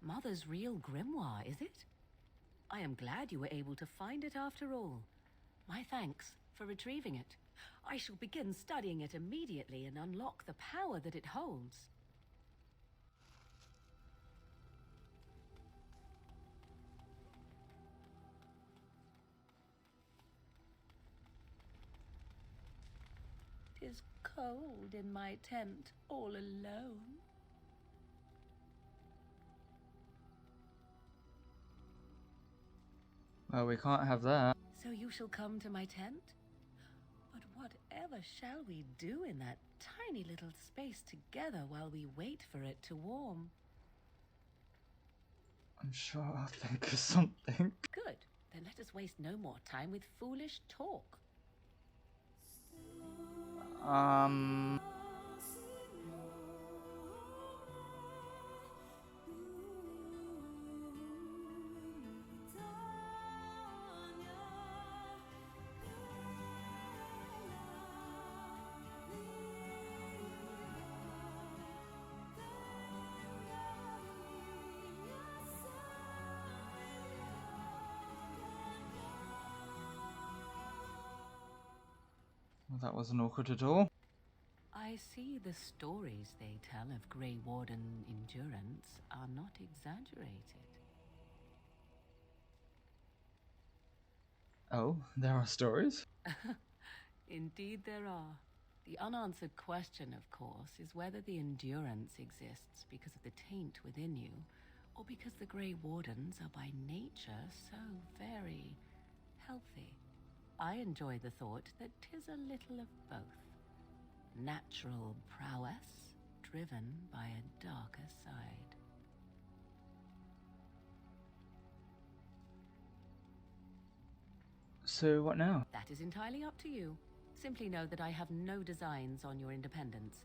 Mother's real grimoire, is it? I am glad you were able to find it after all. My thanks for retrieving it. I shall begin studying it immediately and unlock the power that it holds. "'Tis cold in my tent, all alone." Well, we can't have that. So you shall come to my tent? But whatever shall we do in that tiny little space together while we wait for it to warm? I'm sure I'll think of something. Good. Then let us waste no more time with foolish talk. Well, that wasn't awkward at all. I see the stories they tell of Grey Warden endurance are not exaggerated. Oh, there are stories? Indeed there are. The unanswered question, of course, is whether the endurance exists because of the taint within you, or because the Grey Wardens are by nature so very healthy. I enjoy the thought that 'tis a little of both. Natural prowess, driven by a darker side. So what now? That is entirely up to you. Simply know that I have no designs on your independence.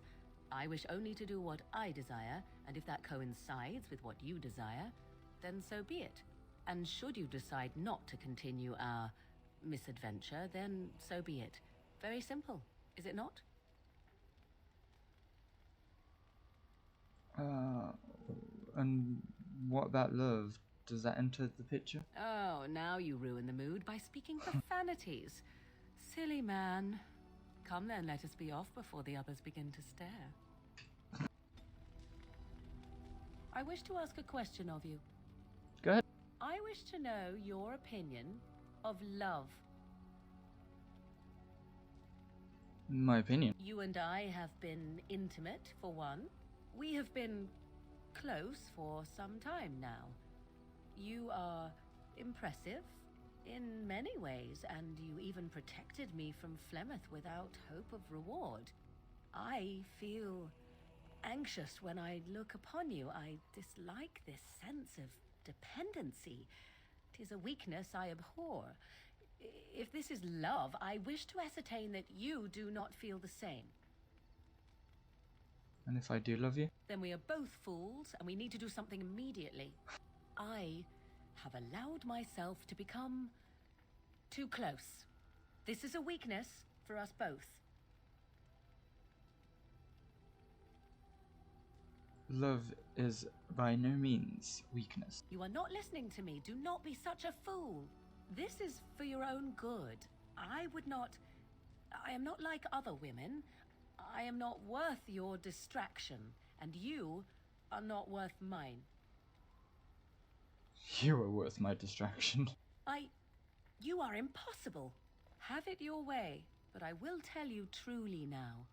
I wish only to do what I desire, and if that coincides with what you desire, then so be it. And should you decide not to continue our misadventure, then so be it. Very simple, is it not? And what about love? Does that enter the picture? Oh, now you ruin the mood by speaking profanities. Silly man. Come then, let us be off before the others begin to stare. I wish to ask a question of you. Go ahead. I wish to know your opinion of love. My opinion. You and I have been intimate, for one. We have been close for some time now. You are impressive in many ways, and you even protected me from Flemeth without hope of reward. I feel anxious when I look upon you. I dislike this sense of dependency. 'Tis a weakness I abhor. If this is love, I wish to ascertain that you do not feel the same. And if I do love you? Then we are both fools, and we need to do something immediately. I have allowed myself to become too close. This is a weakness for us both. Love is by no means weakness. You are not listening to me. Do not be such a fool. This is for your own good. I am not like other women. I am not worth your distraction, and you are not worth mine. You are worth my distraction. You are impossible. Have it your way, but I will tell you truly now.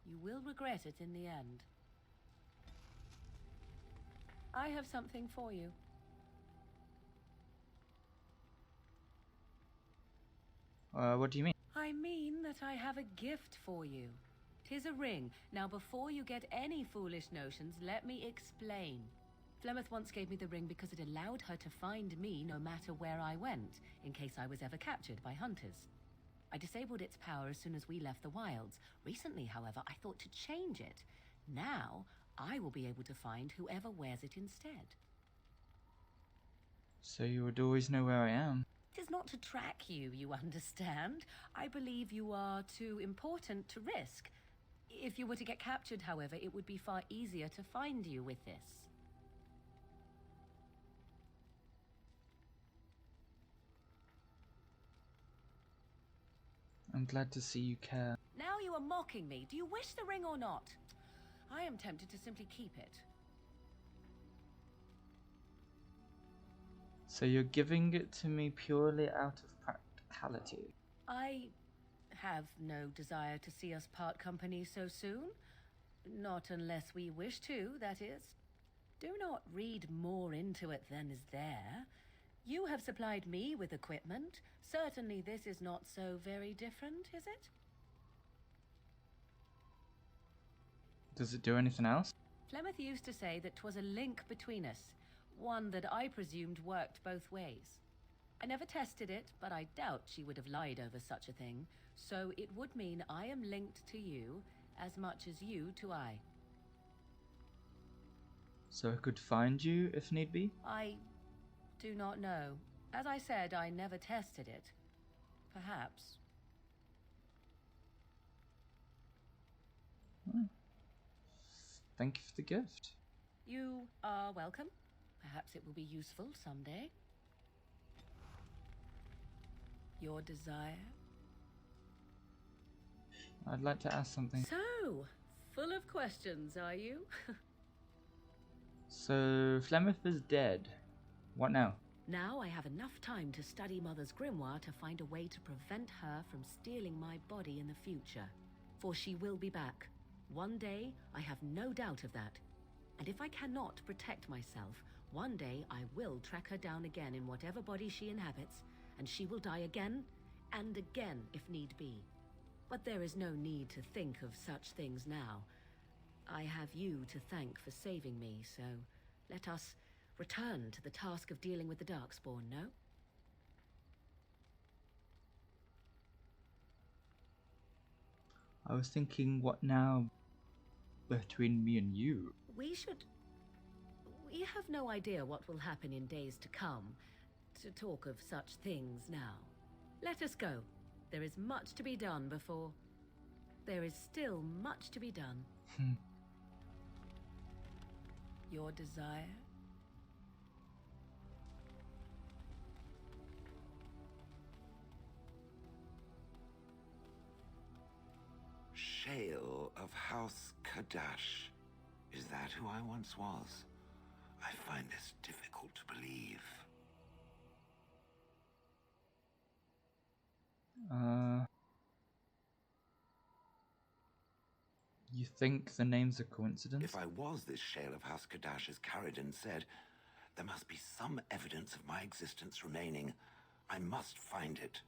You will regret it in the end. I have something for you. What do you mean? I mean that I have a gift for you. 'Tis a ring. Now, before you get any foolish notions, let me explain. Flemeth once gave me the ring because it allowed her to find me no matter where I went, in case I was ever captured by hunters. I disabled its power as soon as we left the wilds. Recently, however, I thought to change it. Now, I will be able to find whoever wears it instead. So you would always know where I am? It is not to track you, you understand. I believe you are too important to risk. If you were to get captured, however, it would be far easier to find you with this. I'm glad to see you care. Now you are mocking me. Do you wish the ring or not? I am tempted to simply keep it. So you're giving it to me purely out of practicality? I have no desire to see us part company so soon. Not unless we wish to, that is. Do not read more into it than is there. You have supplied me with equipment. Certainly this is not so very different, is it? Does it do anything else? Flemeth used to say that 'twas a link between us, one that I presumed worked both ways. I never tested it, but I doubt she would have lied over such a thing, so it would mean I am linked to you as much as you to I. So I could find you if need be? I do not know. As I said, I never tested it. Perhaps. Thank you for the gift. You are welcome. Perhaps it will be useful someday. Your desire? I'd like to ask something. So, full of questions, are you? So, Flemeth is dead. What now? Now I have enough time to study Mother's grimoire to find a way to prevent her from stealing my body in the future. For she will be back. One day, I have no doubt of that. And if I cannot protect myself, one day I will track her down again in whatever body she inhabits, and she will die again and again if need be. But there is no need to think of such things now. I have you to thank for saving me, so let us return to the task of dealing with the Darkspawn, no? I was thinking, what now between me and you? We have no idea what will happen in days to come, to talk of such things now. Let us go. There is much to be done before... There is still much to be done. Your desire? Shale of House Kadash. Is that who I once was? I find this difficult to believe. You think the name's a coincidence? If I was this Shale of House Kadash, as Caridin said, there must be some evidence of my existence remaining. I must find it.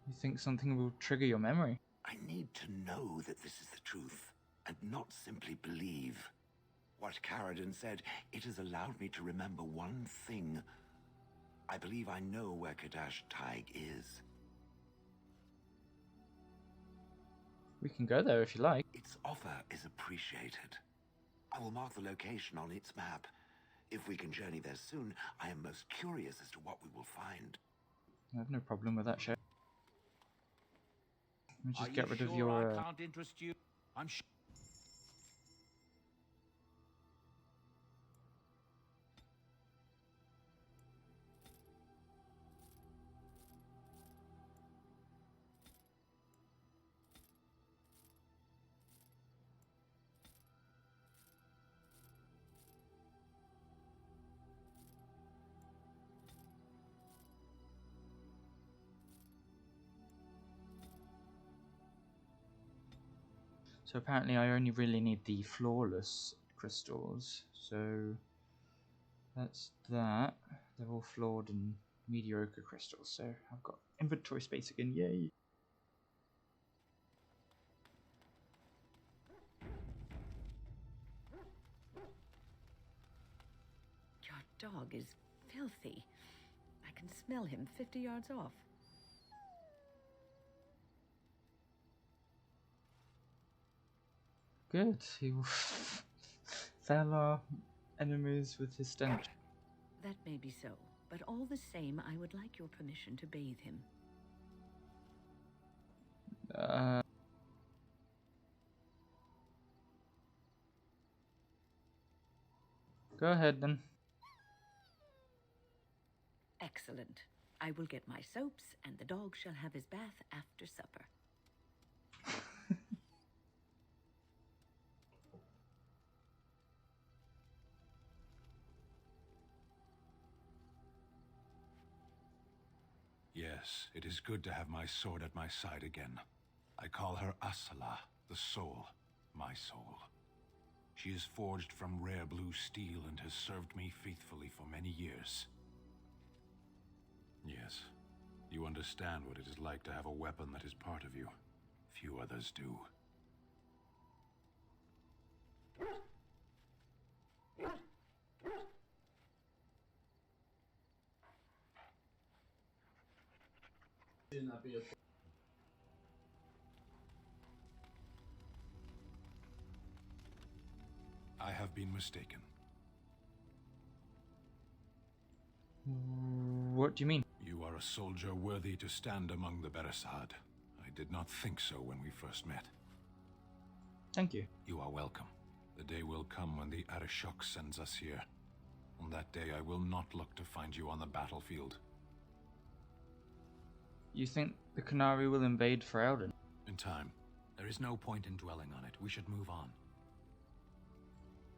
You think something will trigger your memory? I need to know that this is the truth, and not simply believe. What Caridin said, it has allowed me to remember one thing. I believe I know where Kadash Taig is. We can go there if you like. Its offer is appreciated. I will mark the location on its map. If we can journey there soon, I am most curious as to what we will find. I have no problem with that shit. Let me just Are get you rid sure of your... I can't interest you? I'm sure. So apparently I only really need the flawless crystals. So that's that. They're all flawed and mediocre crystals. So I've got inventory space again. Yay! Your dog is filthy. I can smell him 50 yards off. Good. He will fell our enemies with his stench. That may be so, but all the same, I would like your permission to bathe him. Go ahead then. Excellent. I will get my soaps, and the dog shall have his bath after supper. Yes, it is good to have my sword at my side again. I call her Asala, the soul, my soul. She is forged from rare blue steel and has served me faithfully for many years. Yes, you understand what it is like to have a weapon that is part of you. Few others do. I have been mistaken. What do you mean? You are a soldier worthy to stand among the Beresad. I did not think so when we first met. Thank you. You are welcome. The day will come when the Arishok sends us here. On that day, I will not look to find you on the battlefield. You think the Canary will invade Ferelden? In time. There is no point in dwelling on it. We should move on.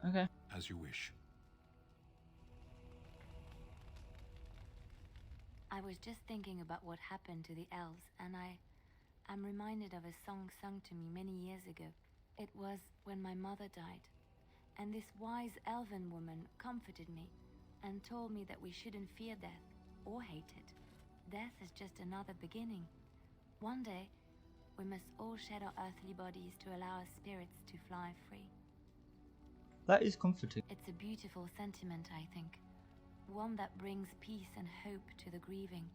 Okay. As you wish. I was just thinking about what happened to the elves, and I'm reminded of a song sung to me many years ago. It was when my mother died, and this wise elven woman comforted me and told me that we shouldn't fear death or hate it. Death is just another beginning. One day, we must all shed our earthly bodies to allow our spirits to fly free. That is comforting. It's a beautiful sentiment, I think. One that brings peace and hope to the grieving.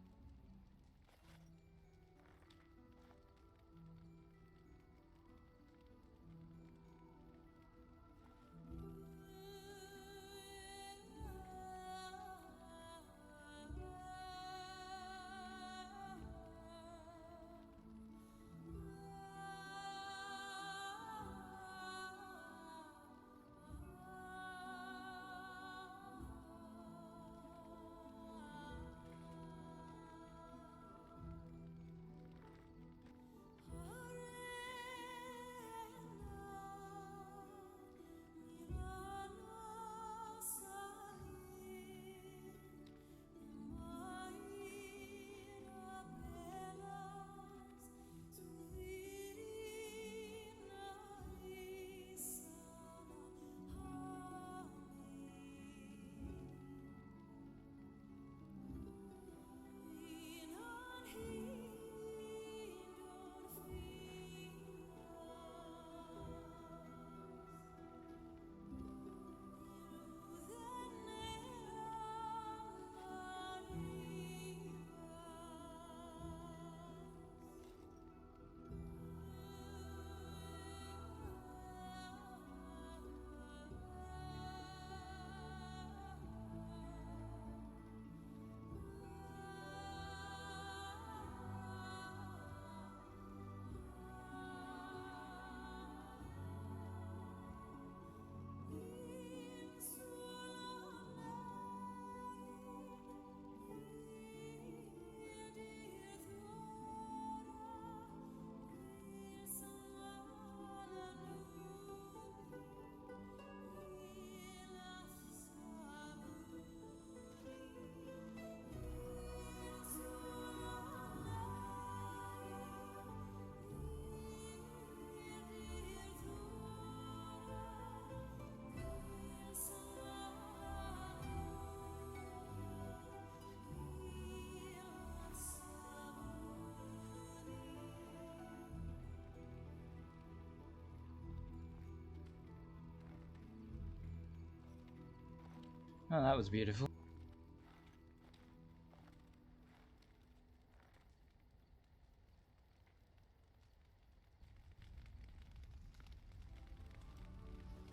Oh, that was beautiful.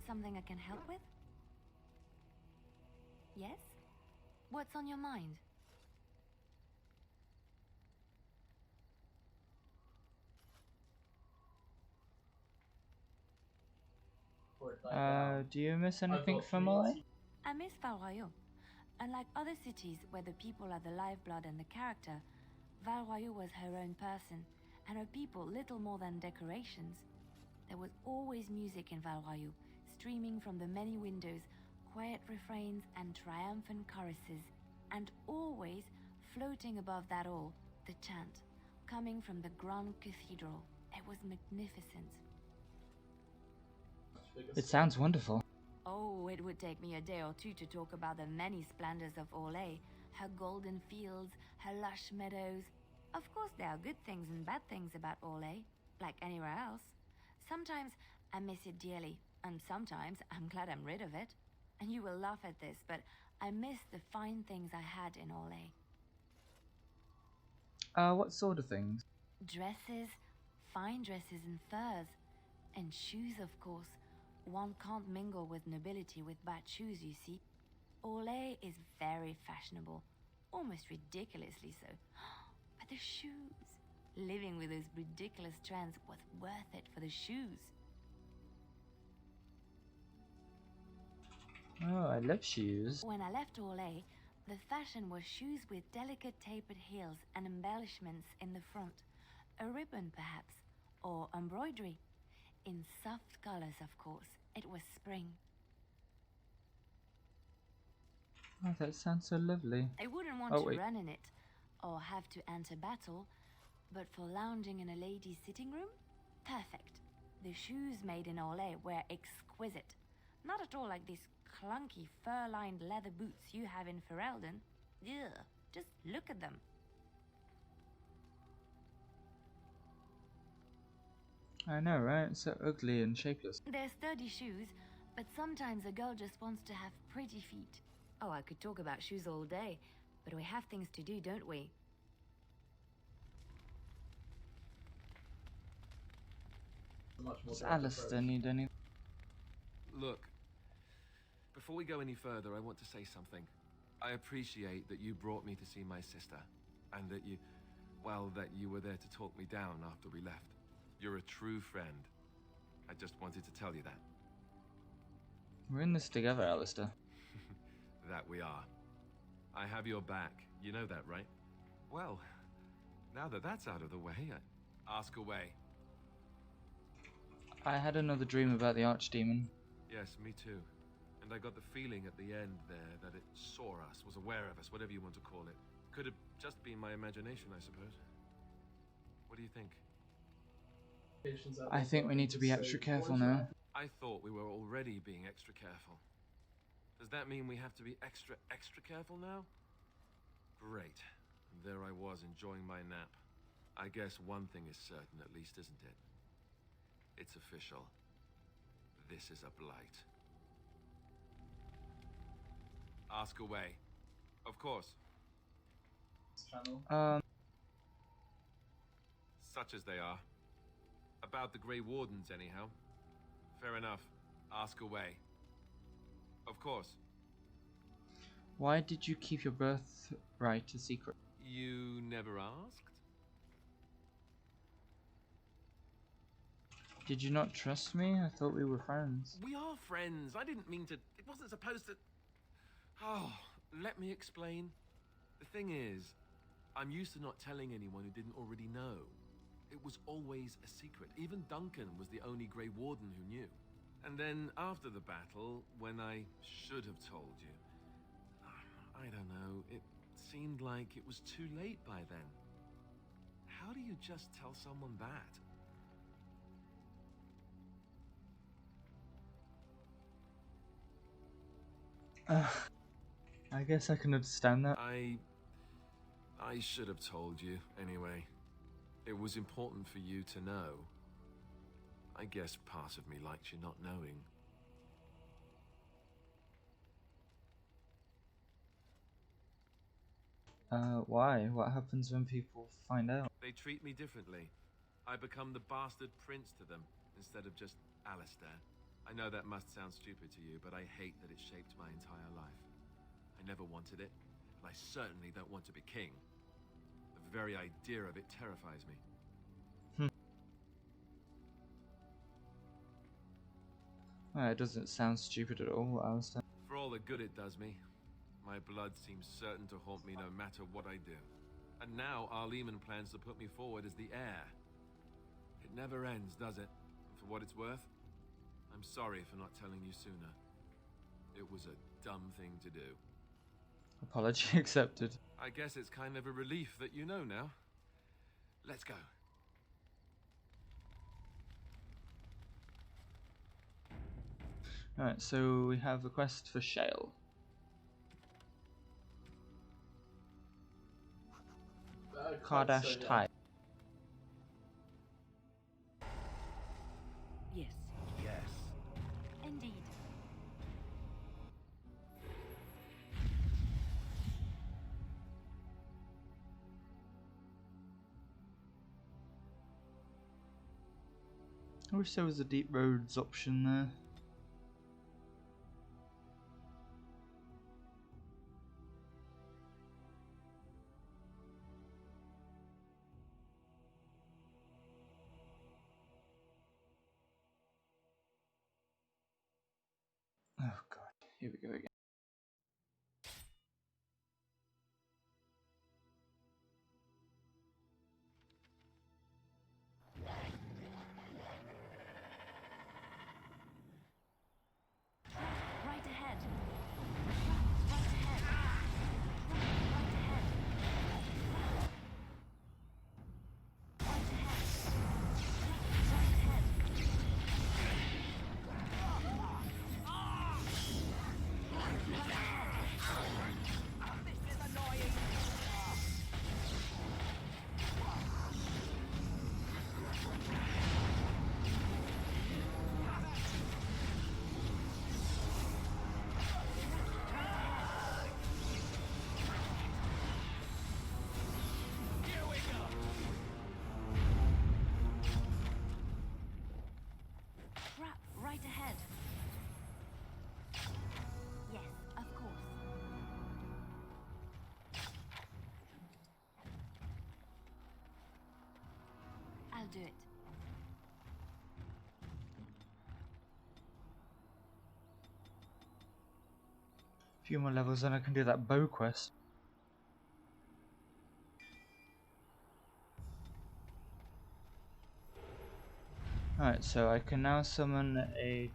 Something I can help with? Yes? What's on your mind? Do you miss anything from LA? I miss Val Royeaux. Unlike other cities where the people are the lifeblood and the character, Val Royeaux was her own person, and her people little more than decorations. There was always music in Val Royeaux, streaming from the many windows, quiet refrains and triumphant choruses, and always, floating above that all, the chant, coming from the Grand Cathedral. It was magnificent. It sounds wonderful. Oh, it would take me a day or two to talk about the many splendors of Orlais, her golden fields, her lush meadows. Of course, there are good things and bad things about Orlais, like anywhere else. Sometimes I miss it dearly, and sometimes I'm glad I'm rid of it. And you will laugh at this, but I miss the fine things I had in Orlais. What sort of things? Dresses, fine dresses and furs, and shoes, of course. One can't mingle with nobility with bad shoes, you see. Orlais is very fashionable, almost ridiculously so. But the shoes, living with those ridiculous trends was worth it for the shoes. Oh, I love shoes. When I left Orlais, the fashion was shoes with delicate tapered heels and embellishments in the front. A ribbon, perhaps, or embroidery. In soft colors, of course. It was spring. Oh, that sounds so lovely. I wouldn't want to run in it, or have to enter battle, but for lounging in a lady's sitting room? Perfect. The shoes made in Orlais were exquisite. Not at all like these clunky fur-lined leather boots you have in Ferelden. Ugh, just look at them. I know, right? So ugly and shapeless. They're sturdy shoes, but sometimes a girl just wants to have pretty feet. Oh, I could talk about shoes all day, but we have things to do, don't we? Does Alistair need any? Look, before we go any further, I want to say something. I appreciate that you brought me to see my sister, and that you were there to talk me down after we left. You're a true friend. I just wanted to tell you that. We're in this together, Alistair. That we are. I have your back. You know that, right? Well, now that that's out of the way, ask away. I had another dream about the Archdemon. Yes, me too. And I got the feeling at the end there that it saw us, was aware of us, whatever you want to call it. Could have just been my imagination, I suppose. What do you think? I think we need to be extra careful now. I thought we were already being extra careful. Does that mean we have to be extra careful now? Great. And there I was enjoying my nap. I guess one thing is certain at least, isn't it? It's official. This is a blight. Ask away. Of course. Such as they are. About the Grey Wardens, anyhow. Fair enough. Ask away. Of course. Why did you keep your birthright a secret? You never asked? Did you not trust me? I thought we were friends. We are friends. I didn't mean to... It wasn't supposed to... Oh, let me explain. The thing is, I'm used to not telling anyone who didn't already know. It was always a secret. Even Duncan was the only Grey Warden who knew. And then after the battle, when I should have told you, I don't know, it seemed like it was too late by then. How do you just tell someone that? I guess I can understand that. I should have told you, anyway. It was important for you to know. I guess part of me liked you not knowing. Why? What happens when people find out? They treat me differently. I become the bastard prince to them, instead of just Alistair. I know that must sound stupid to you, but I hate that it shaped my entire life. I never wanted it, and I certainly don't want to be king. The very idea of it terrifies me. It doesn't sound stupid at all, Alistair. For all the good it does me, my blood seems certain to haunt me no matter what I do. And now Arleman plans to put me forward as the heir. It never ends, does it? For what it's worth, I'm sorry for not telling you sooner. It was a dumb thing to do. Apology accepted. I guess it's kind of a relief that you know now. Let's go. Alright, so we have a quest for Shale. Kardash Tai. Yes. Yes. Indeed. I wish there was a Deep Roads option there. Oh god, here we go again. Right ahead. Right ahead. Right ahead. Right ahead. Right ahead. This is annoying. Crap, right ahead. Yes, of course. I'll do it. A few more levels and I can do that bow quest. Alright, so I can now summon a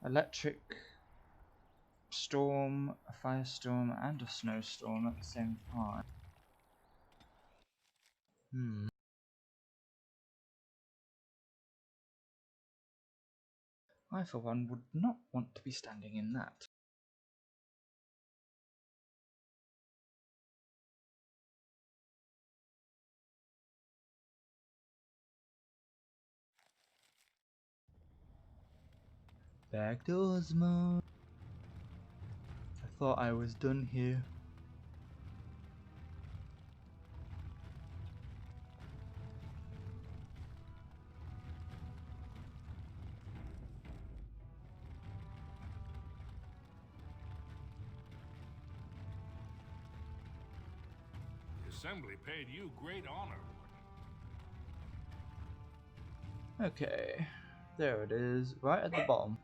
electric storm, a firestorm, and a snowstorm at the same time. I, for one, would not want to be standing in that. Back to Osmo. I thought I was done here. The Assembly paid you great honor. Okay, there it is, right at the bottom.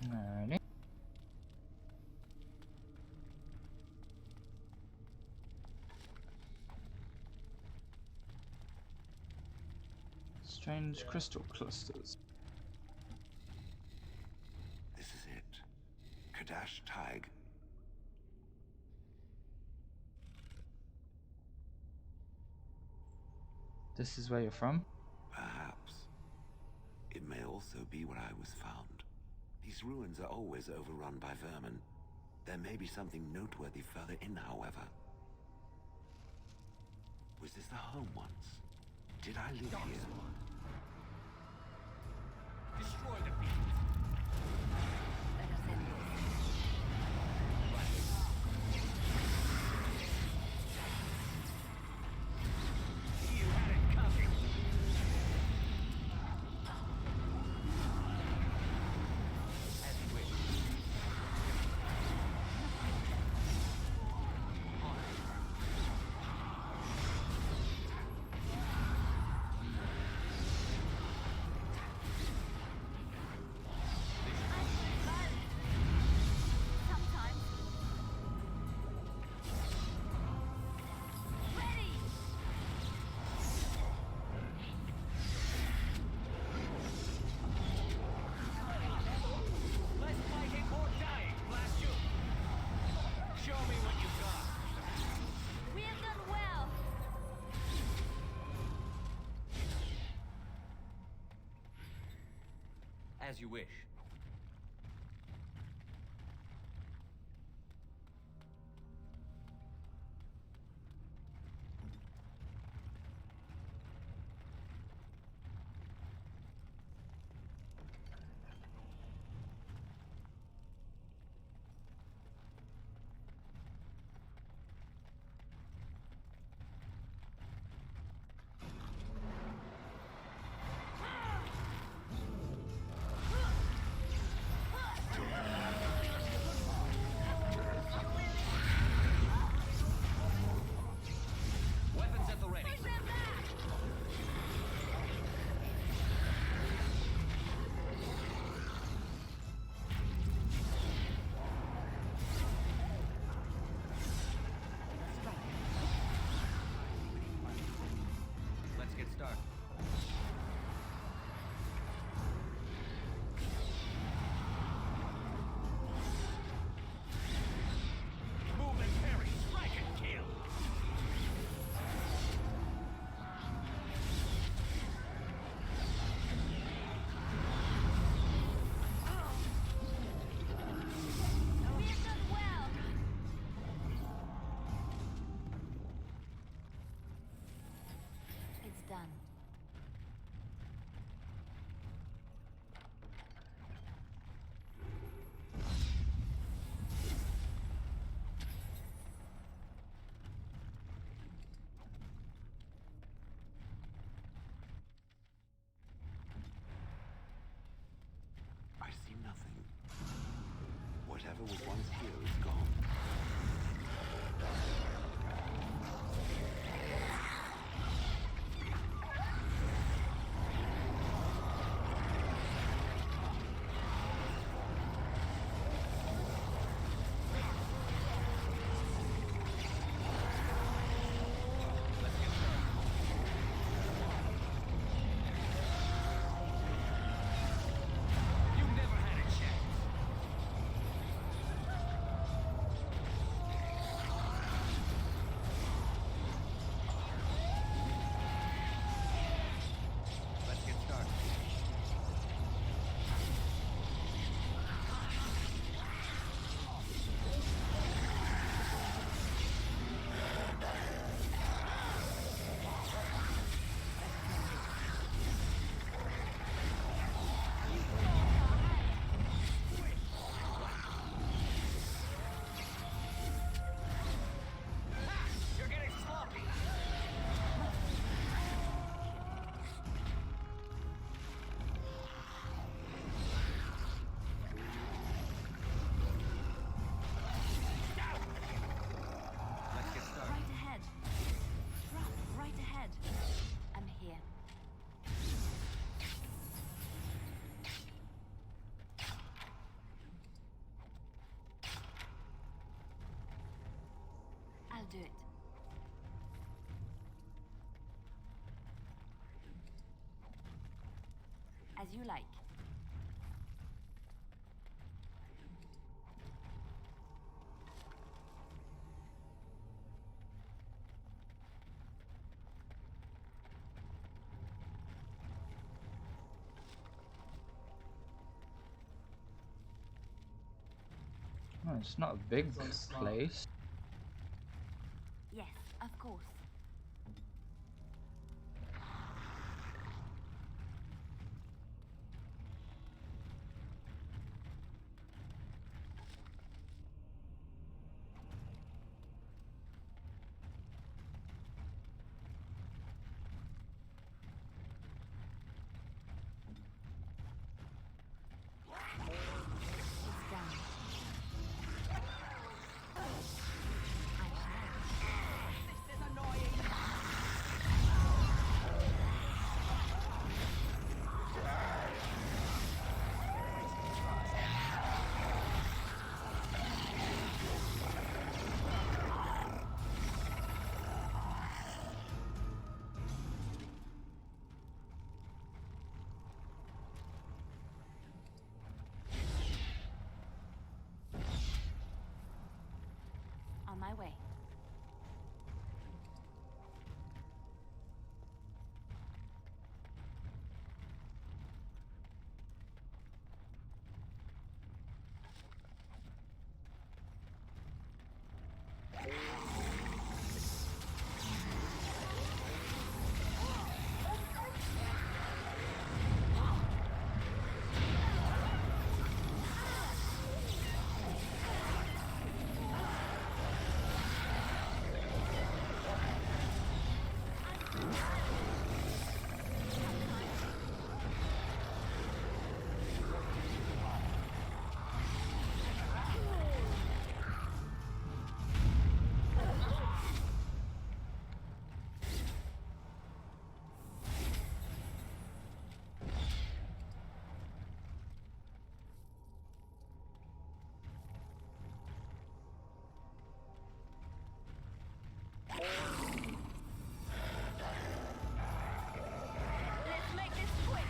Alrighty. Strange crystal clusters. This is it. Kadash Taig. This is where you're from? Perhaps. It may also be where I was found. These ruins are always overrun by vermin. There may be something noteworthy further in, however. Was this the home once? Did I live here? Destroy the beast. You had it coming. As you wish. Sometimes. Ready! Less fighting, more dying, blast you! Show me what you've got. We have done well. As you wish. Weapons at the ready. Push them back! Let's get started. Move and parry, strike and kill. We have done well. It's done. I see nothing. Whatever was once here is gone. You never had a chance. As you like. Oh, it's not a big place. Yes, of course. On my way. Let's make this quick.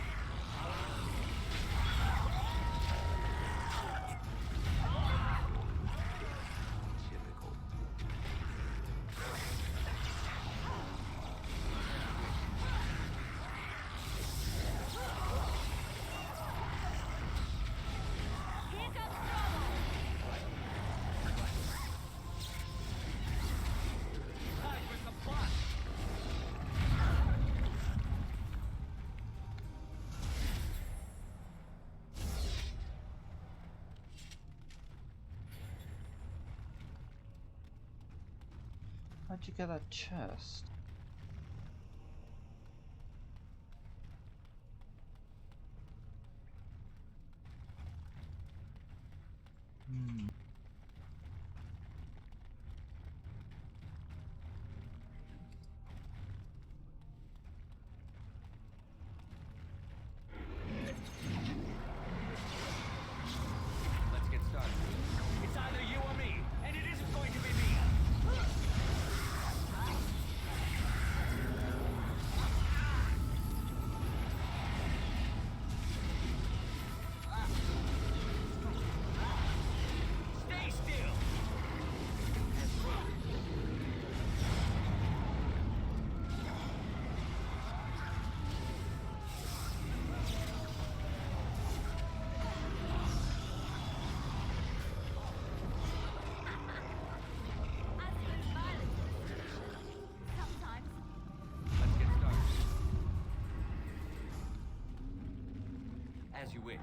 Here comes trouble. Time for some fun. How'd you get that chest? Hmm. Let's get started. It's either you or me, and it isn't going to be me. Stay still. Sometimes. Let's get started. As you wish.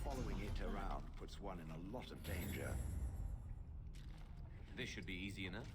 Following it around puts one in a lot of danger. This should be easy enough.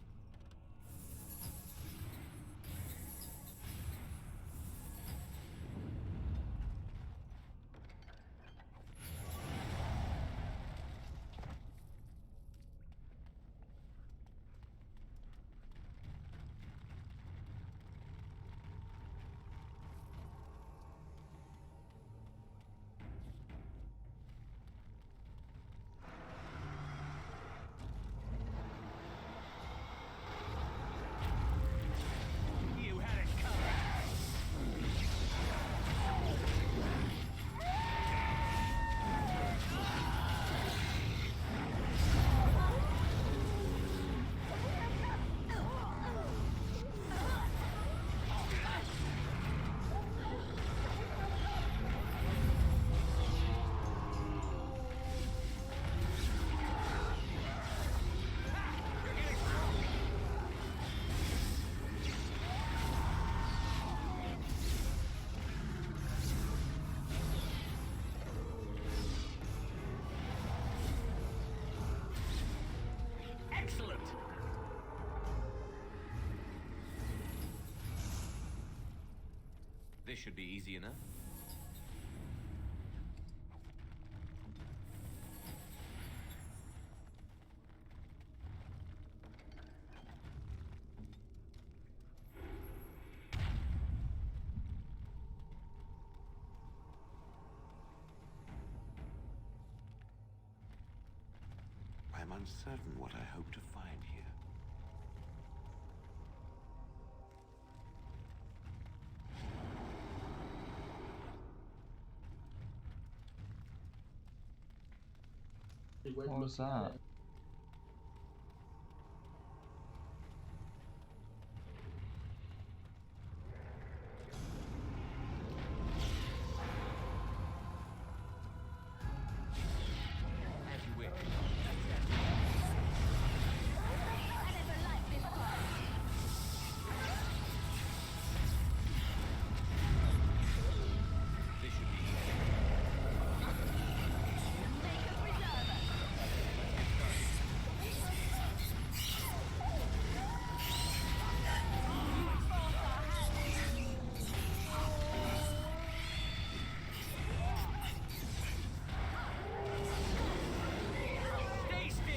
This should be easy enough. I'm uncertain what I hope to find here. What was that? As you wish. This should be easy. Stay still.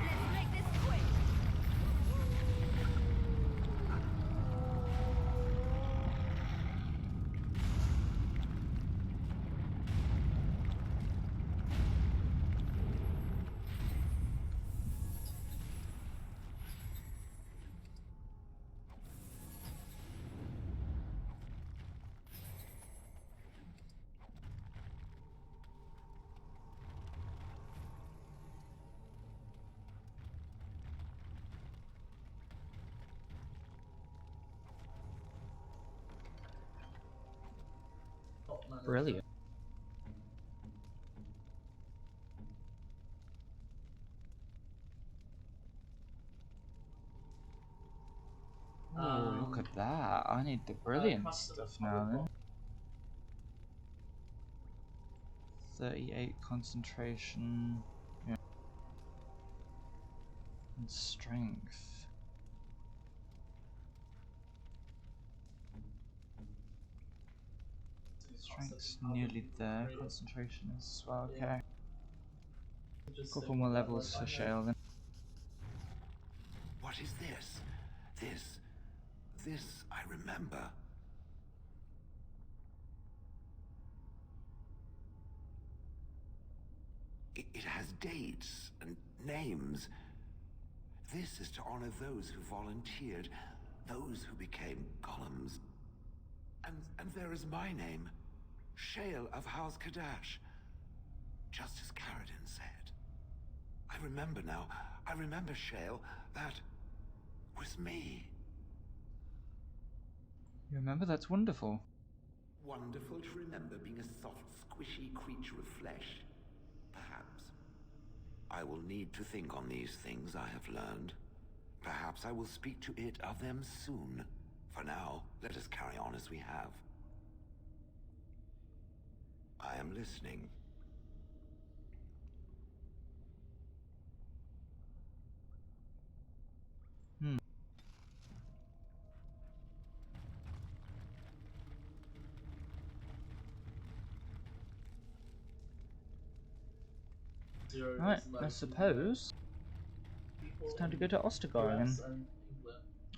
Let's make this quick. Brilliant. Oh, look at that. I need the brilliant stuff now then. 38 concentration. Yeah. And strength. Strength's nearly there. Concentration as well. Okay. Couple more levels for Shale then. What is this? This I remember. It has dates and names. This is to honor those who volunteered, those who became golems. And there is my name, Shale of House Kadash. Just as Caradin said. I remember now. I remember, Shale. That was me. You remember? That's wonderful. Wonderful to remember being a soft, squishy creature of flesh. Perhaps. I will need to think on these things I have learned. Perhaps I will speak to it of them soon. For now, let us carry on as we have. I am listening. Right, I suppose it's time to go to Ostagar again.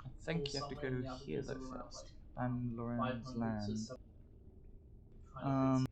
I think you have to go here though first. Van Loren's land. Okay.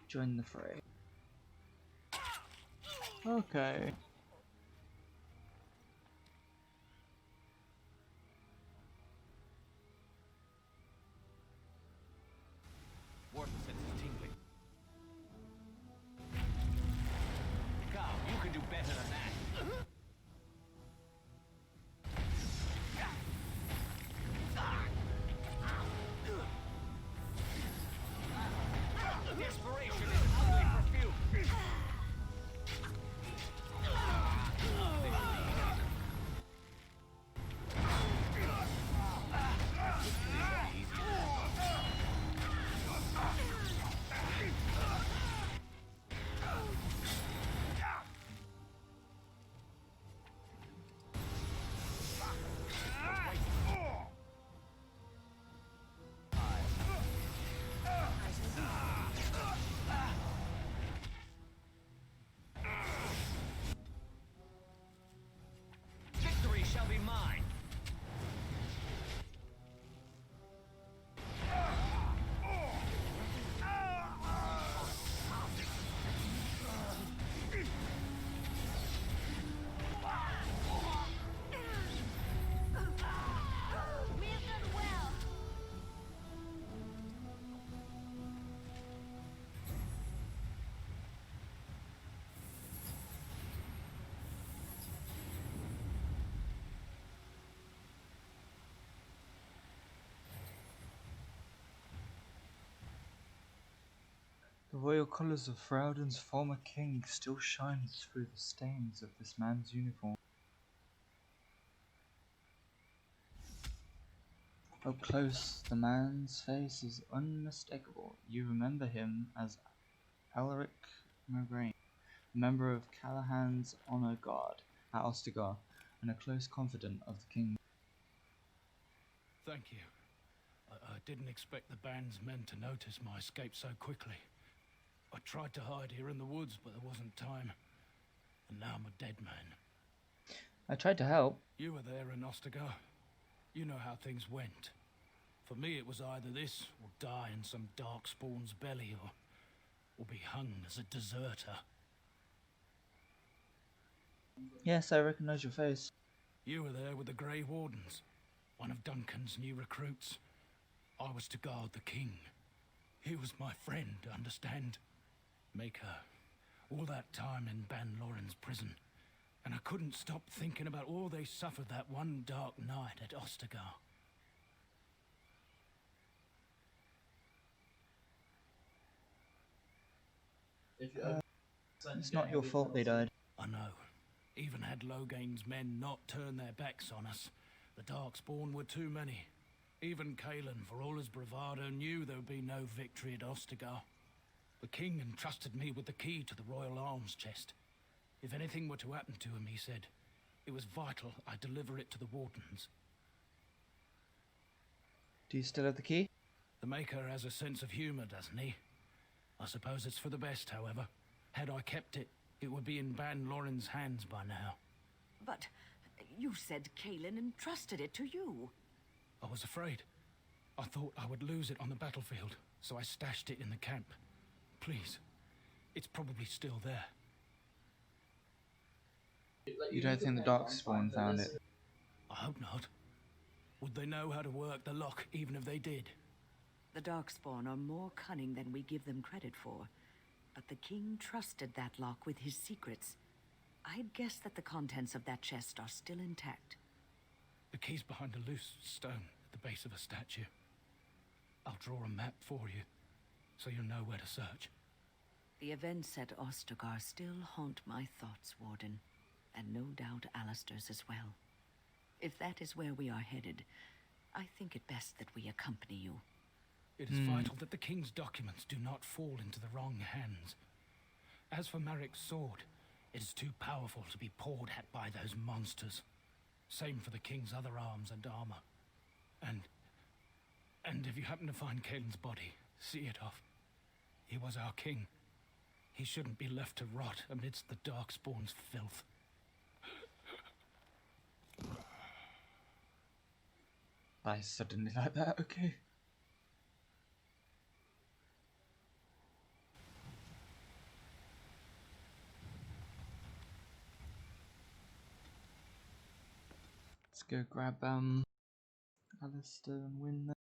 Join the fray. Okay. Warden says it's tingling. Come, you can do better than that. Desperation is an ugly perfume. Victory shall be mine. We have done well. The royal colours of Thrauden's former king still shines through the stains of this man's uniform. Up close, the man's face is unmistakable. You remember him as Alaric Moraine, a member of Callahan's Honor Guard at Ostagar, and a close confidant of the king. Thank you. I didn't expect the band's men to notice my escape so quickly. I tried to hide here in the woods, but there wasn't time. And now I'm a dead man. I tried to help. You were there in Ostagar. You know how things went. For me, it was either this, or die in some darkspawn's belly, or be hung as a deserter. Yes, I recognize your face. You were there with the Grey Wardens, one of Duncan's new recruits. I was to guard the king. He was my friend, understand? Maker, all that time in Ban Loren's prison, and I couldn't stop thinking about all they suffered that one dark night at Ostagar. It's not your fault they died. I know. Even had Loghain's men not turned their backs on us, the Darkspawn were too many. Even Cailan, for all his bravado, knew there would be no victory at Ostagar. The king entrusted me with the key to the royal arms chest. If anything were to happen to him, he said, it was vital I deliver it to the Wardens. Do you still have the key? The Maker has a sense of humor, doesn't he? I suppose it's for the best, however. Had I kept it, it would be in Ban Loren's hands by now. But you said Cailan entrusted it to you. I was afraid. I thought I would lose it on the battlefield, so I stashed it in the camp. Please, it's probably still there. You don't think the Darkspawn found it? I hope not. Would they know how to work the lock, even if they did? The Darkspawn are more cunning than we give them credit for. But the king trusted that lock with his secrets. I'd guess that the contents of that chest are still intact. The key's behind a loose stone at the base of a statue. I'll draw a map for you, so you'll know where to search. The events at Ostagar still haunt my thoughts, Warden, and no doubt Alistair's as well. If that is where we are headed, I think it best that we accompany you. It is vital that the king's documents do not fall into the wrong hands. As for Marik's sword, it is too powerful to be pawed at by those monsters. Same for the king's other arms and armor. And if you happen to find Cailan's body, see it off. He was our king. He shouldn't be left to rot amidst the Darkspawn's filth. I suddenly like that, okay. Let's go grab Alistair and win that.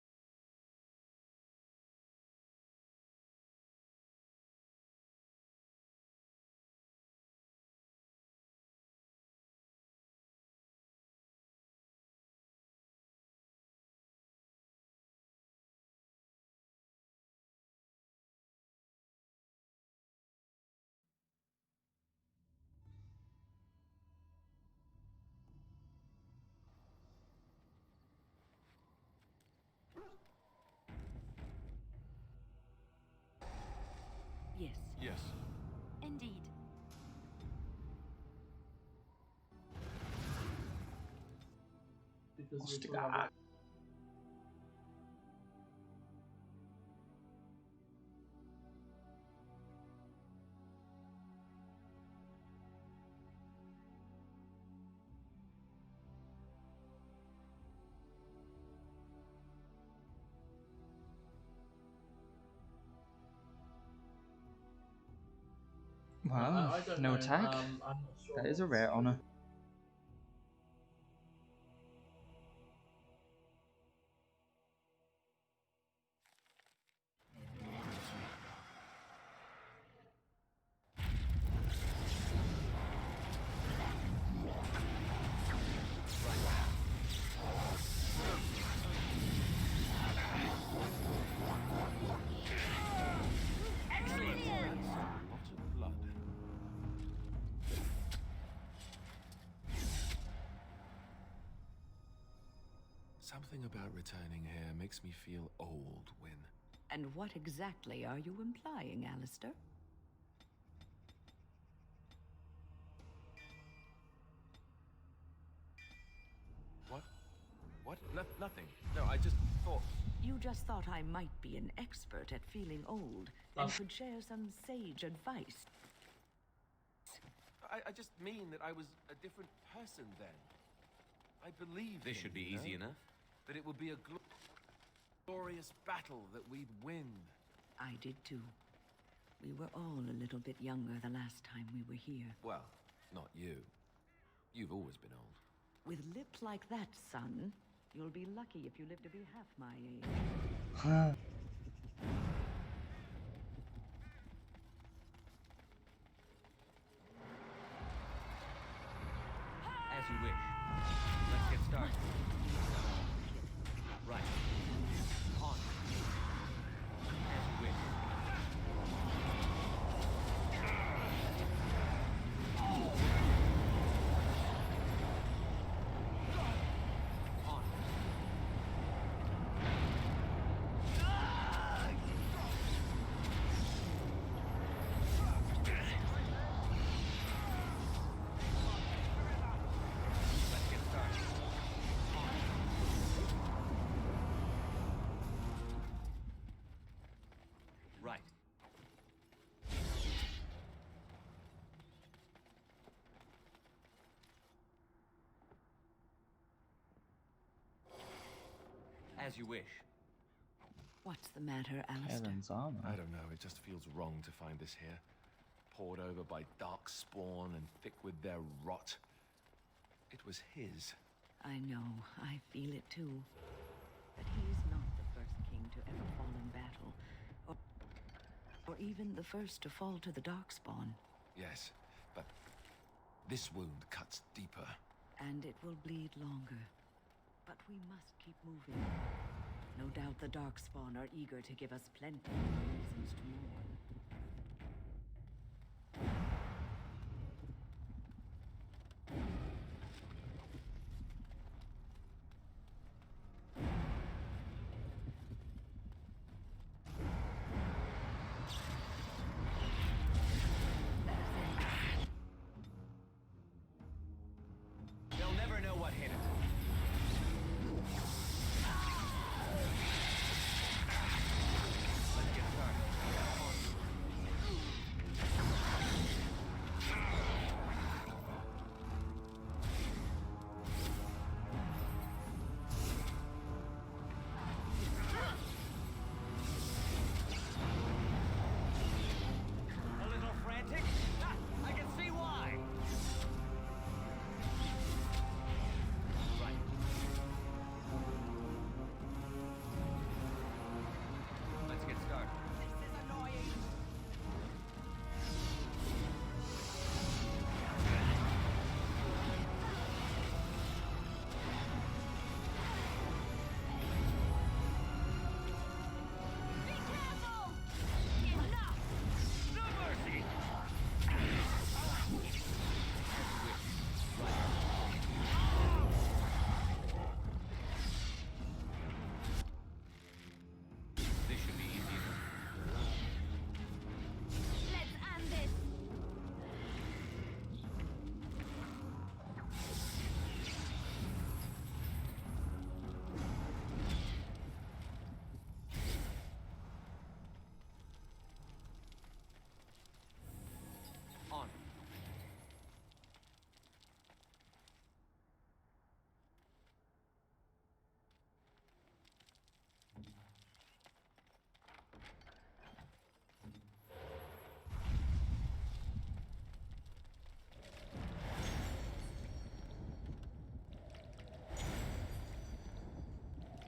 Yes. Yes. Indeed. Ostigar. Wow, I don't no know. attack. I'm not sure. That is a rare honor. Something about returning here makes me feel old, Wynne. And what exactly are you implying, Alistair? What? Nothing. No, I just thought... You just thought I might be an expert at feeling old and could share some sage advice. I just mean that I was a different person then. I believed This should be easy enough. That it would be a glorious battle that we'd win. I did too. We were all a little bit younger the last time we were here. Well, not you. You've always been old. With lips like that, son, you'll be lucky if you live to be half my age. As you wish. Let's get started. Right. On. As you wish. On. Let's get started. Right. As you wish. What's the matter, Alistair? Heaven's armor. I don't know, it just feels wrong to find this here. Poured over by dark spawn and thick with their rot. It was his. I know, I feel it too. But he's not the first king to ever fall in battle. Or even the first to fall to the Darkspawn. Yes, but this wound cuts deeper. And it will bleed longer. But we must keep moving. No doubt the Darkspawn are eager to give us plenty of reasons to mourn. They'll never know what hit him. Let's get started.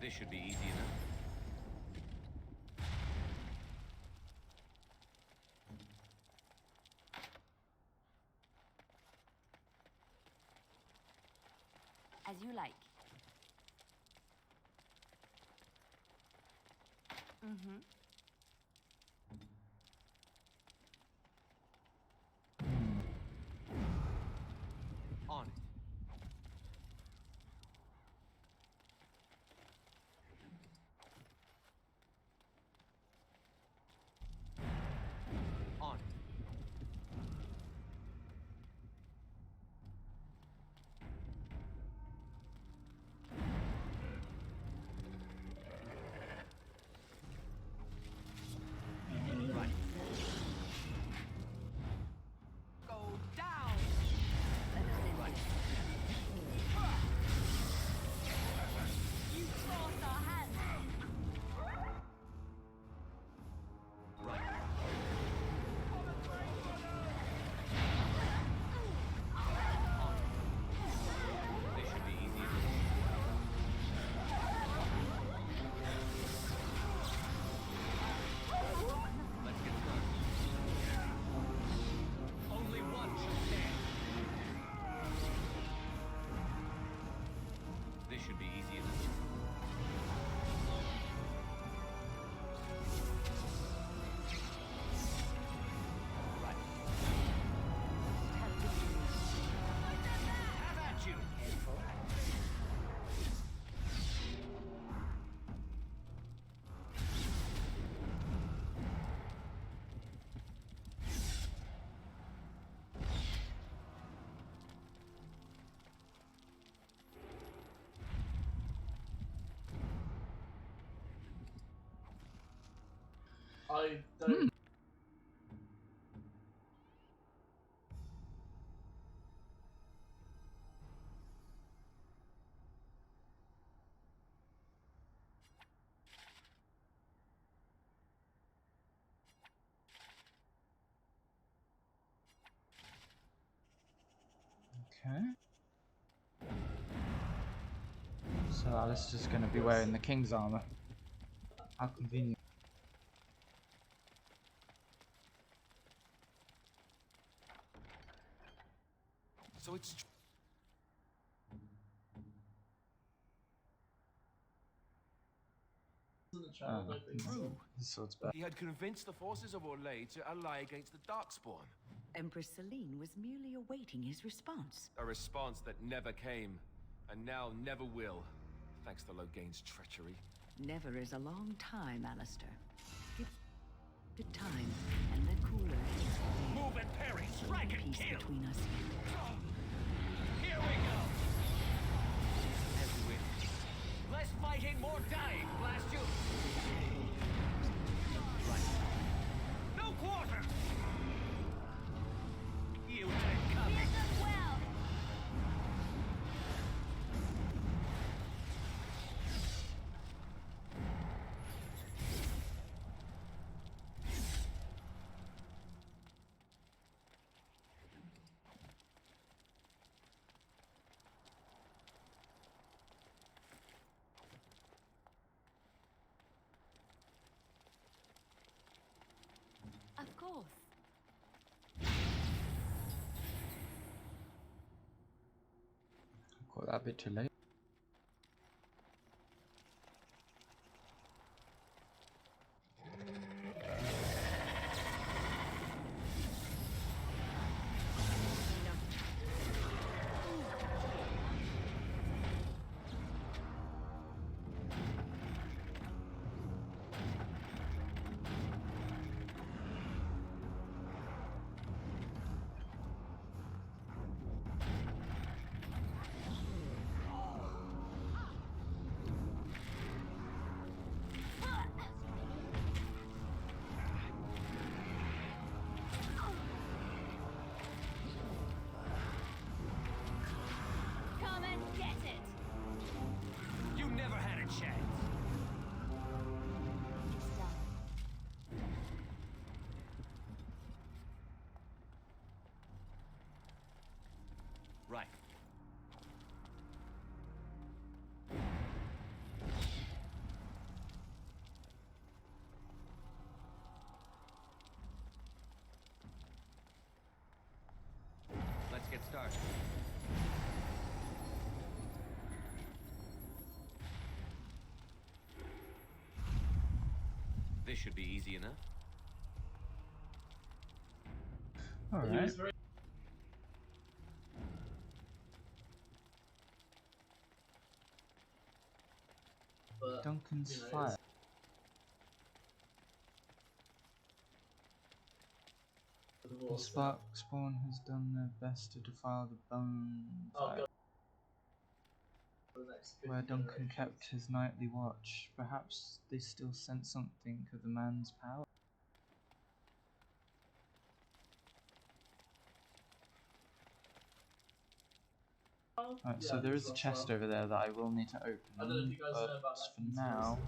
This should be easy enough. As you like. Mm-hmm. On it. On it. Right. Go down. Right. You forced our hand. Right. This should be easy enough. Let's get started. Only one shall stand. This should be easy enough. Right. Have at you. I don't. Okay. So Alistair's gonna be wearing the king's armor. How convenient. So it's true. His sword's back. He had convinced the forces of Orlais to ally against the Darkspawn. Empress Celine was merely awaiting his response. A response that never came, and now never will, thanks to Loghain's treachery. Never is a long time, Alistair. Give it time, and the cooler Move and parry, strike and peace kill. between us. Here we go. As we win. Less fighting, more dying, blast you. Right. No quarter. You did coming. We have done well. Of course. Got that a bit too late. Come and get it. You never had a chance. It's done. Right. start. This should be easy enough. Alright. Duncan's fire. The spark spawn has done their best to defile the bones. Where Duncan kept his nightly watch, perhaps they still sense something of the man's power. Right, so there is a chest over there that I will need to open, but for now,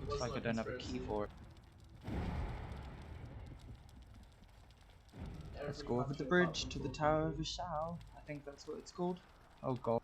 looks like I don't have a key for it. Let's go over the bridge to the Tower of Ishal. I think that's what it's called. Oh god.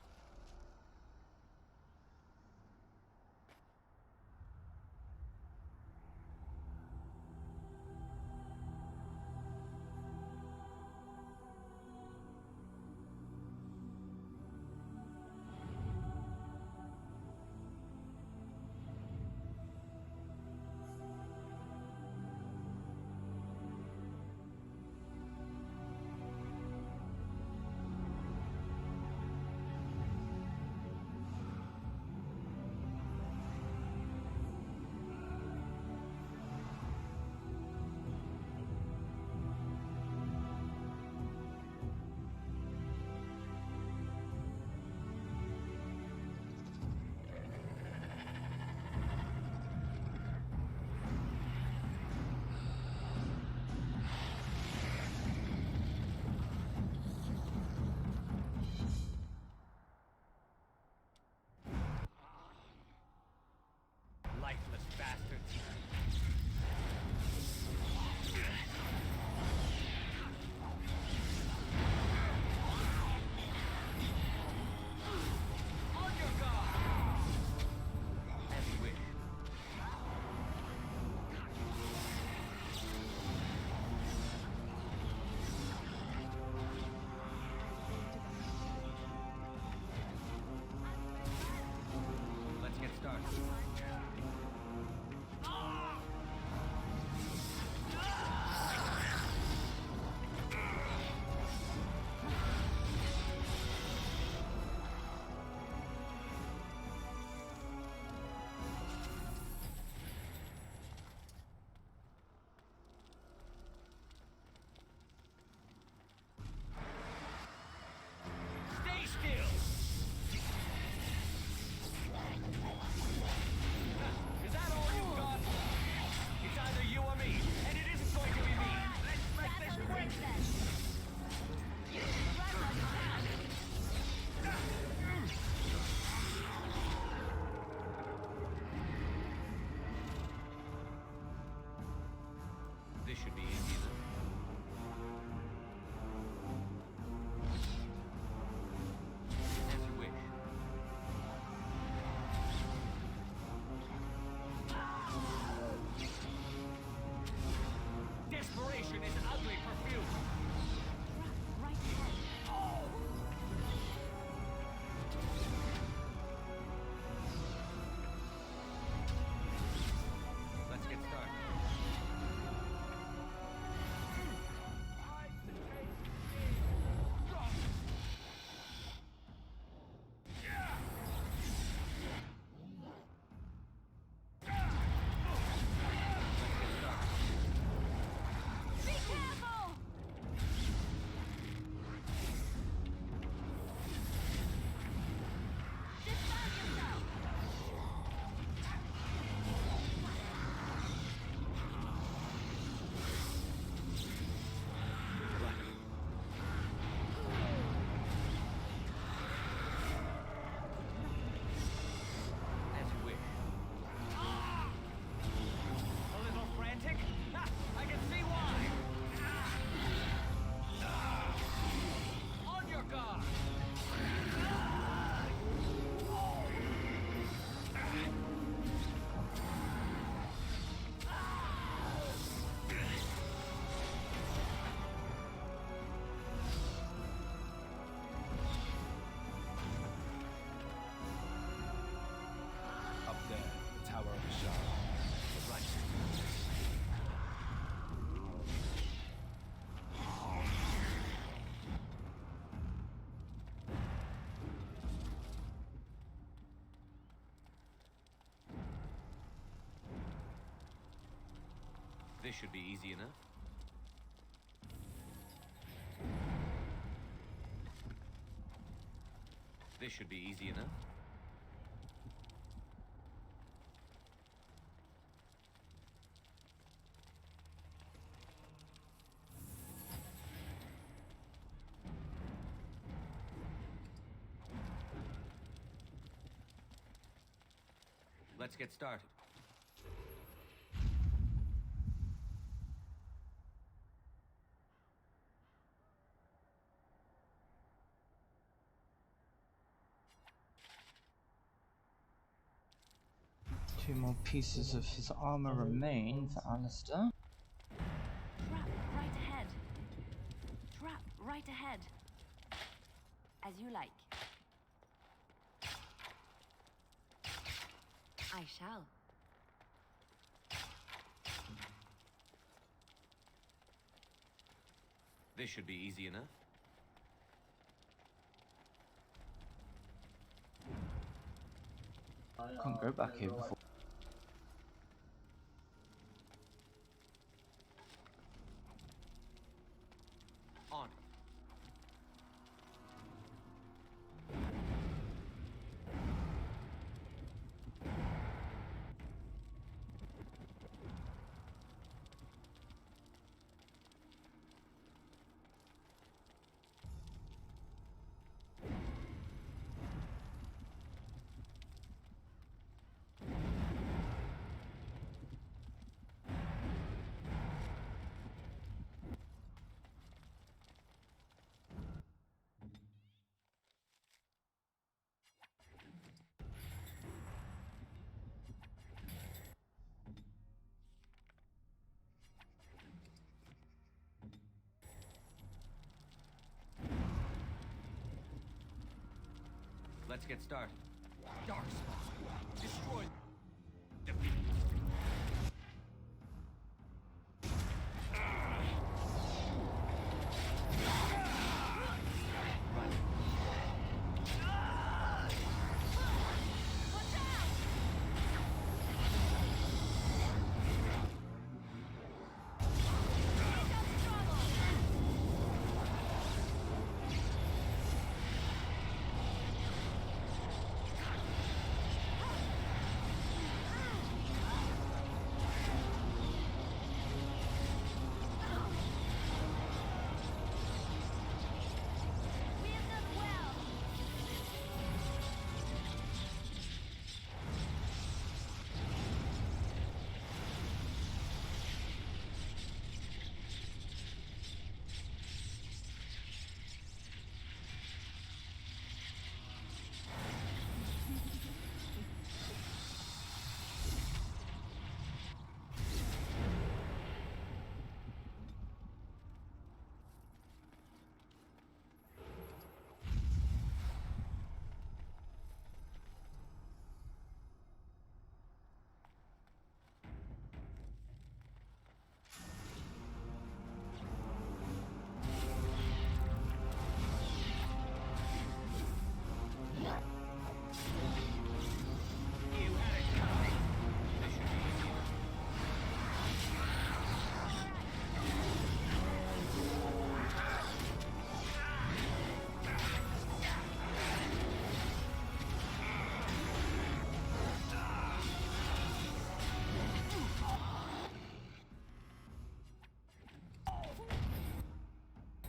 This should be easy enough. This should be easy enough. Let's get started. Two more pieces of his armor remain for Alistair. Trap right ahead. Trap right ahead. As you like. I shall. This should be easy enough. Can't go back here before. On. Let's get started. Darkspawn. Destroy.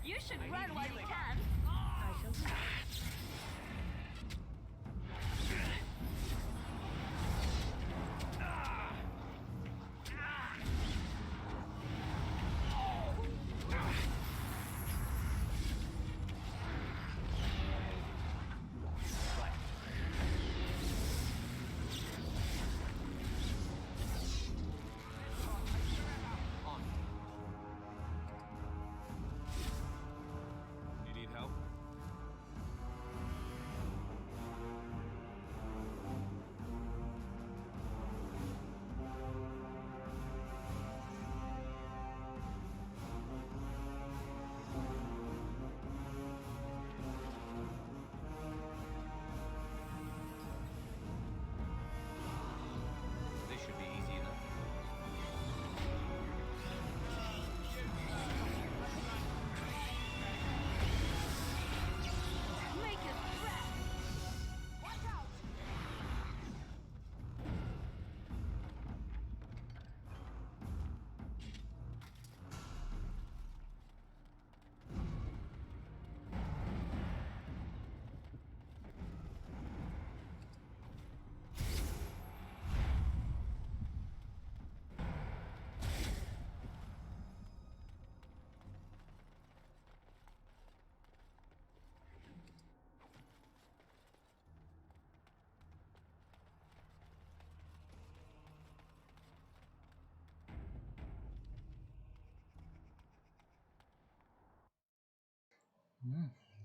You should run while you can. I shall do.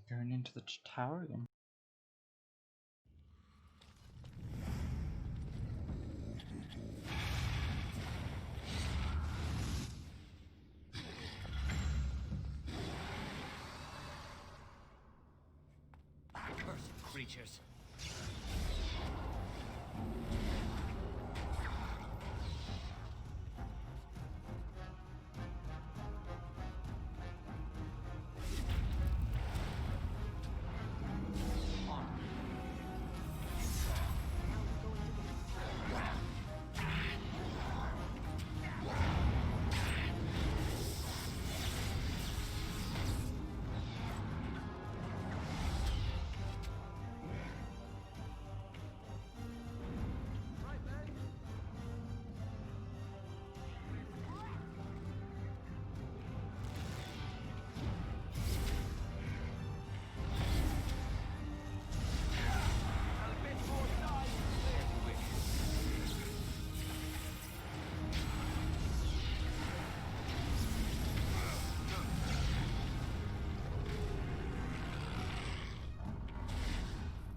Going into the tower again. Cursed creatures.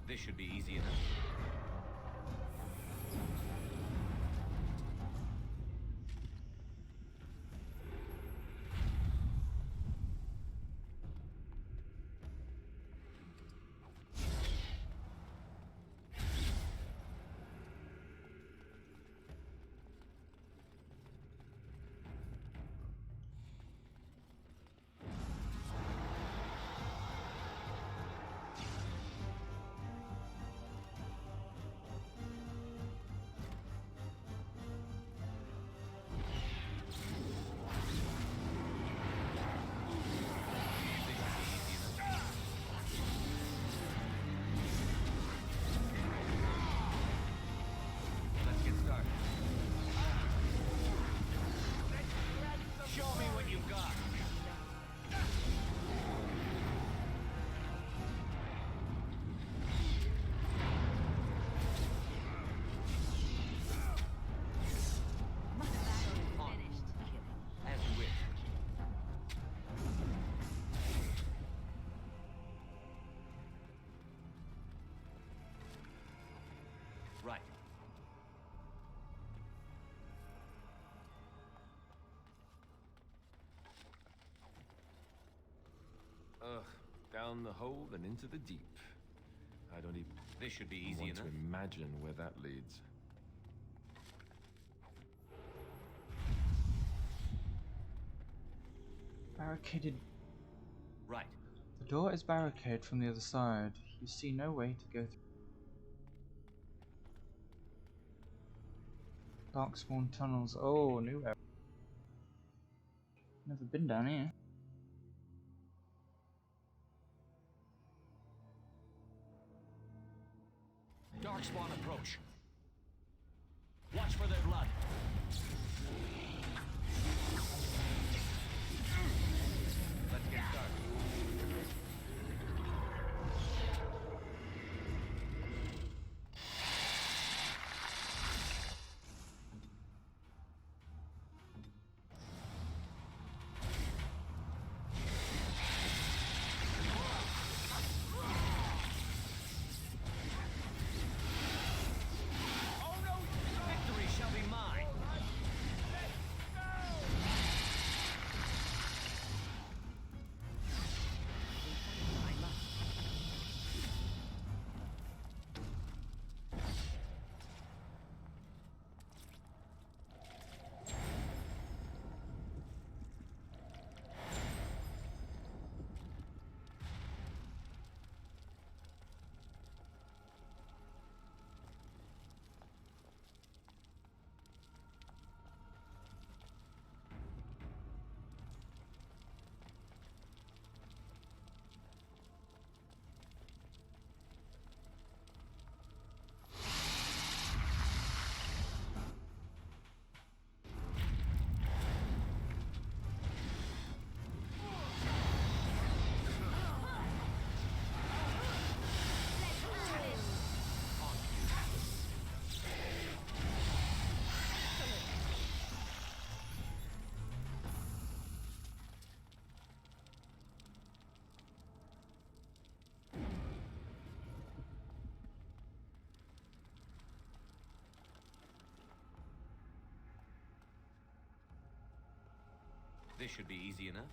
This should be easy enough. Let's get started. Show me what you've got. As you wish. Right. Down the hole and into the deep. I don't even. This should be easy want enough. to imagine where that leads. Barricaded. Right. The door is barricaded from the other side. You see no way to go through. Darkspawn tunnels. Oh, new area. Never been down here. Darkspawn approach. Watch for their blood. Let's get started. Victory shall be mine. This should be easy enough.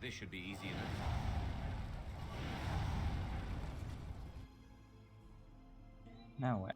This should be easy enough. Now what?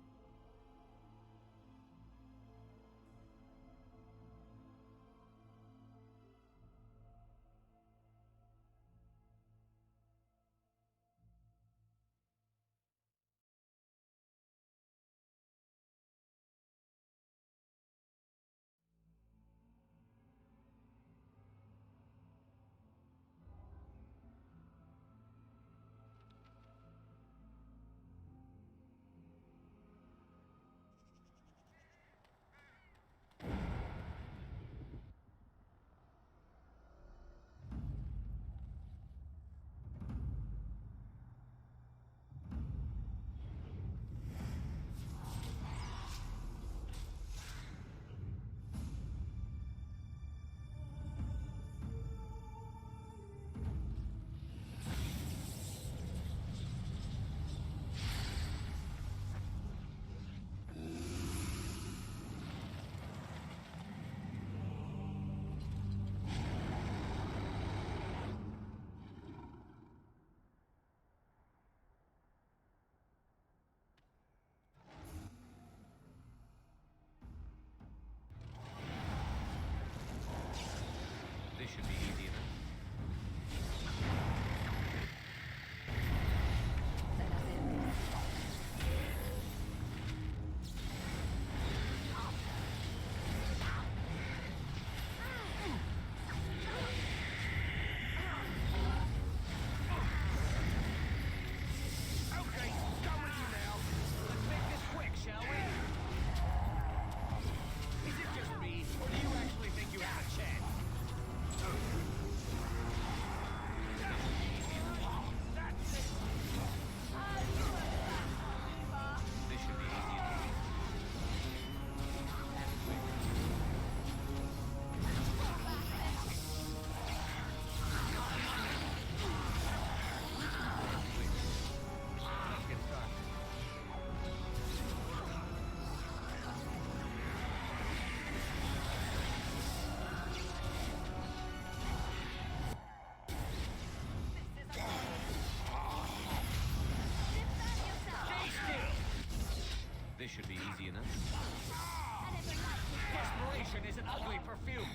This should be easy enough. Okay, done with you now. Let's make this quick, shall we? Is it just me, or do you actually think you have a chance? This should be easy enough. Let's get started. This should be easy enough. Desperation is an ugly perfume.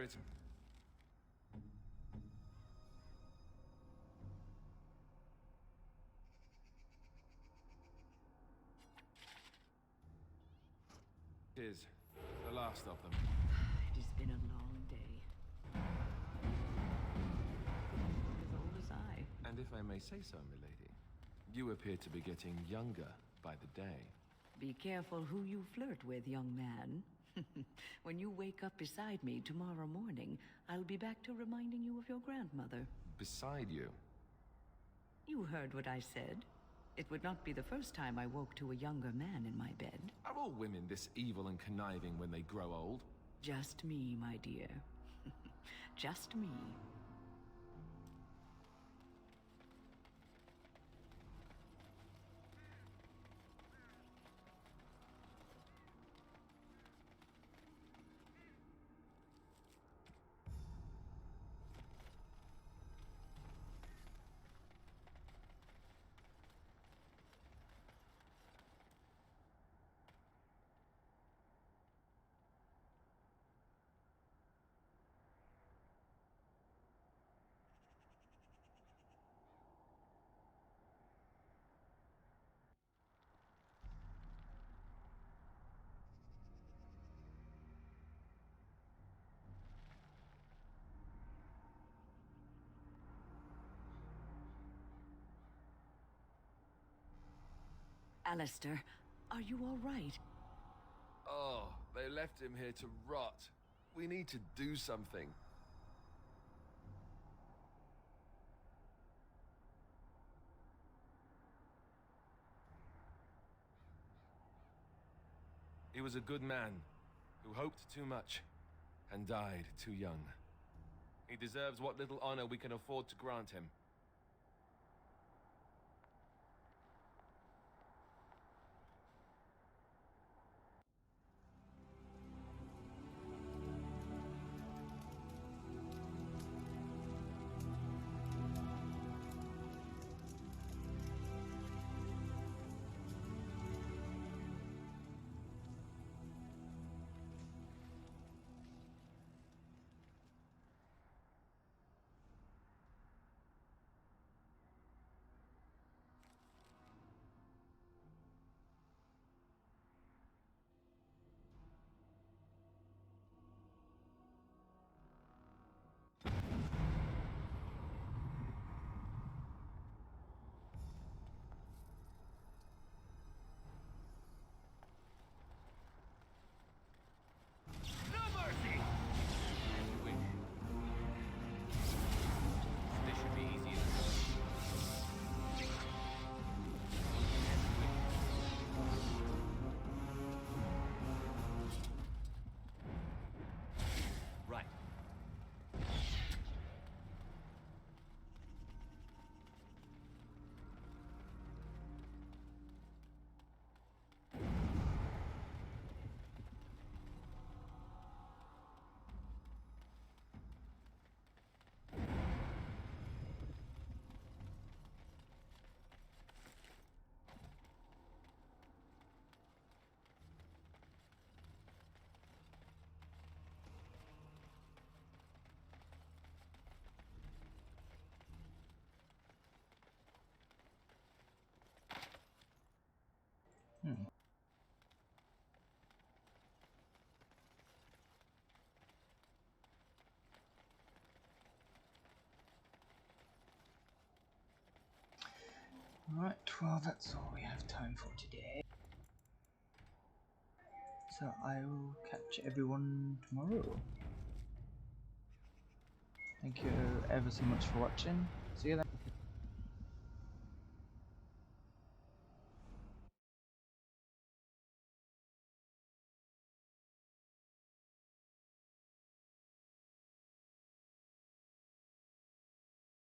it's... Is the last of them. It has been a long day. As old as I. And if I may say so, milady, you appear to be getting younger by the day. Be careful who you flirt with, young man. When you wake up beside me tomorrow morning, I'll be back to reminding you of your grandmother. Beside you? You heard what I said. It would not be the first time I woke to a younger man in my bed. Are all women this evil and conniving when they grow old? Just me, my dear. Just me. Alistair, are you all right? Oh, they left him here to rot. We need to do something. He was a good man who hoped too much and died too young. He deserves what little honor we can afford to grant him. Right, well that's all we have time for today. So I will catch everyone tomorrow. Thank you ever so much for watching. See you then.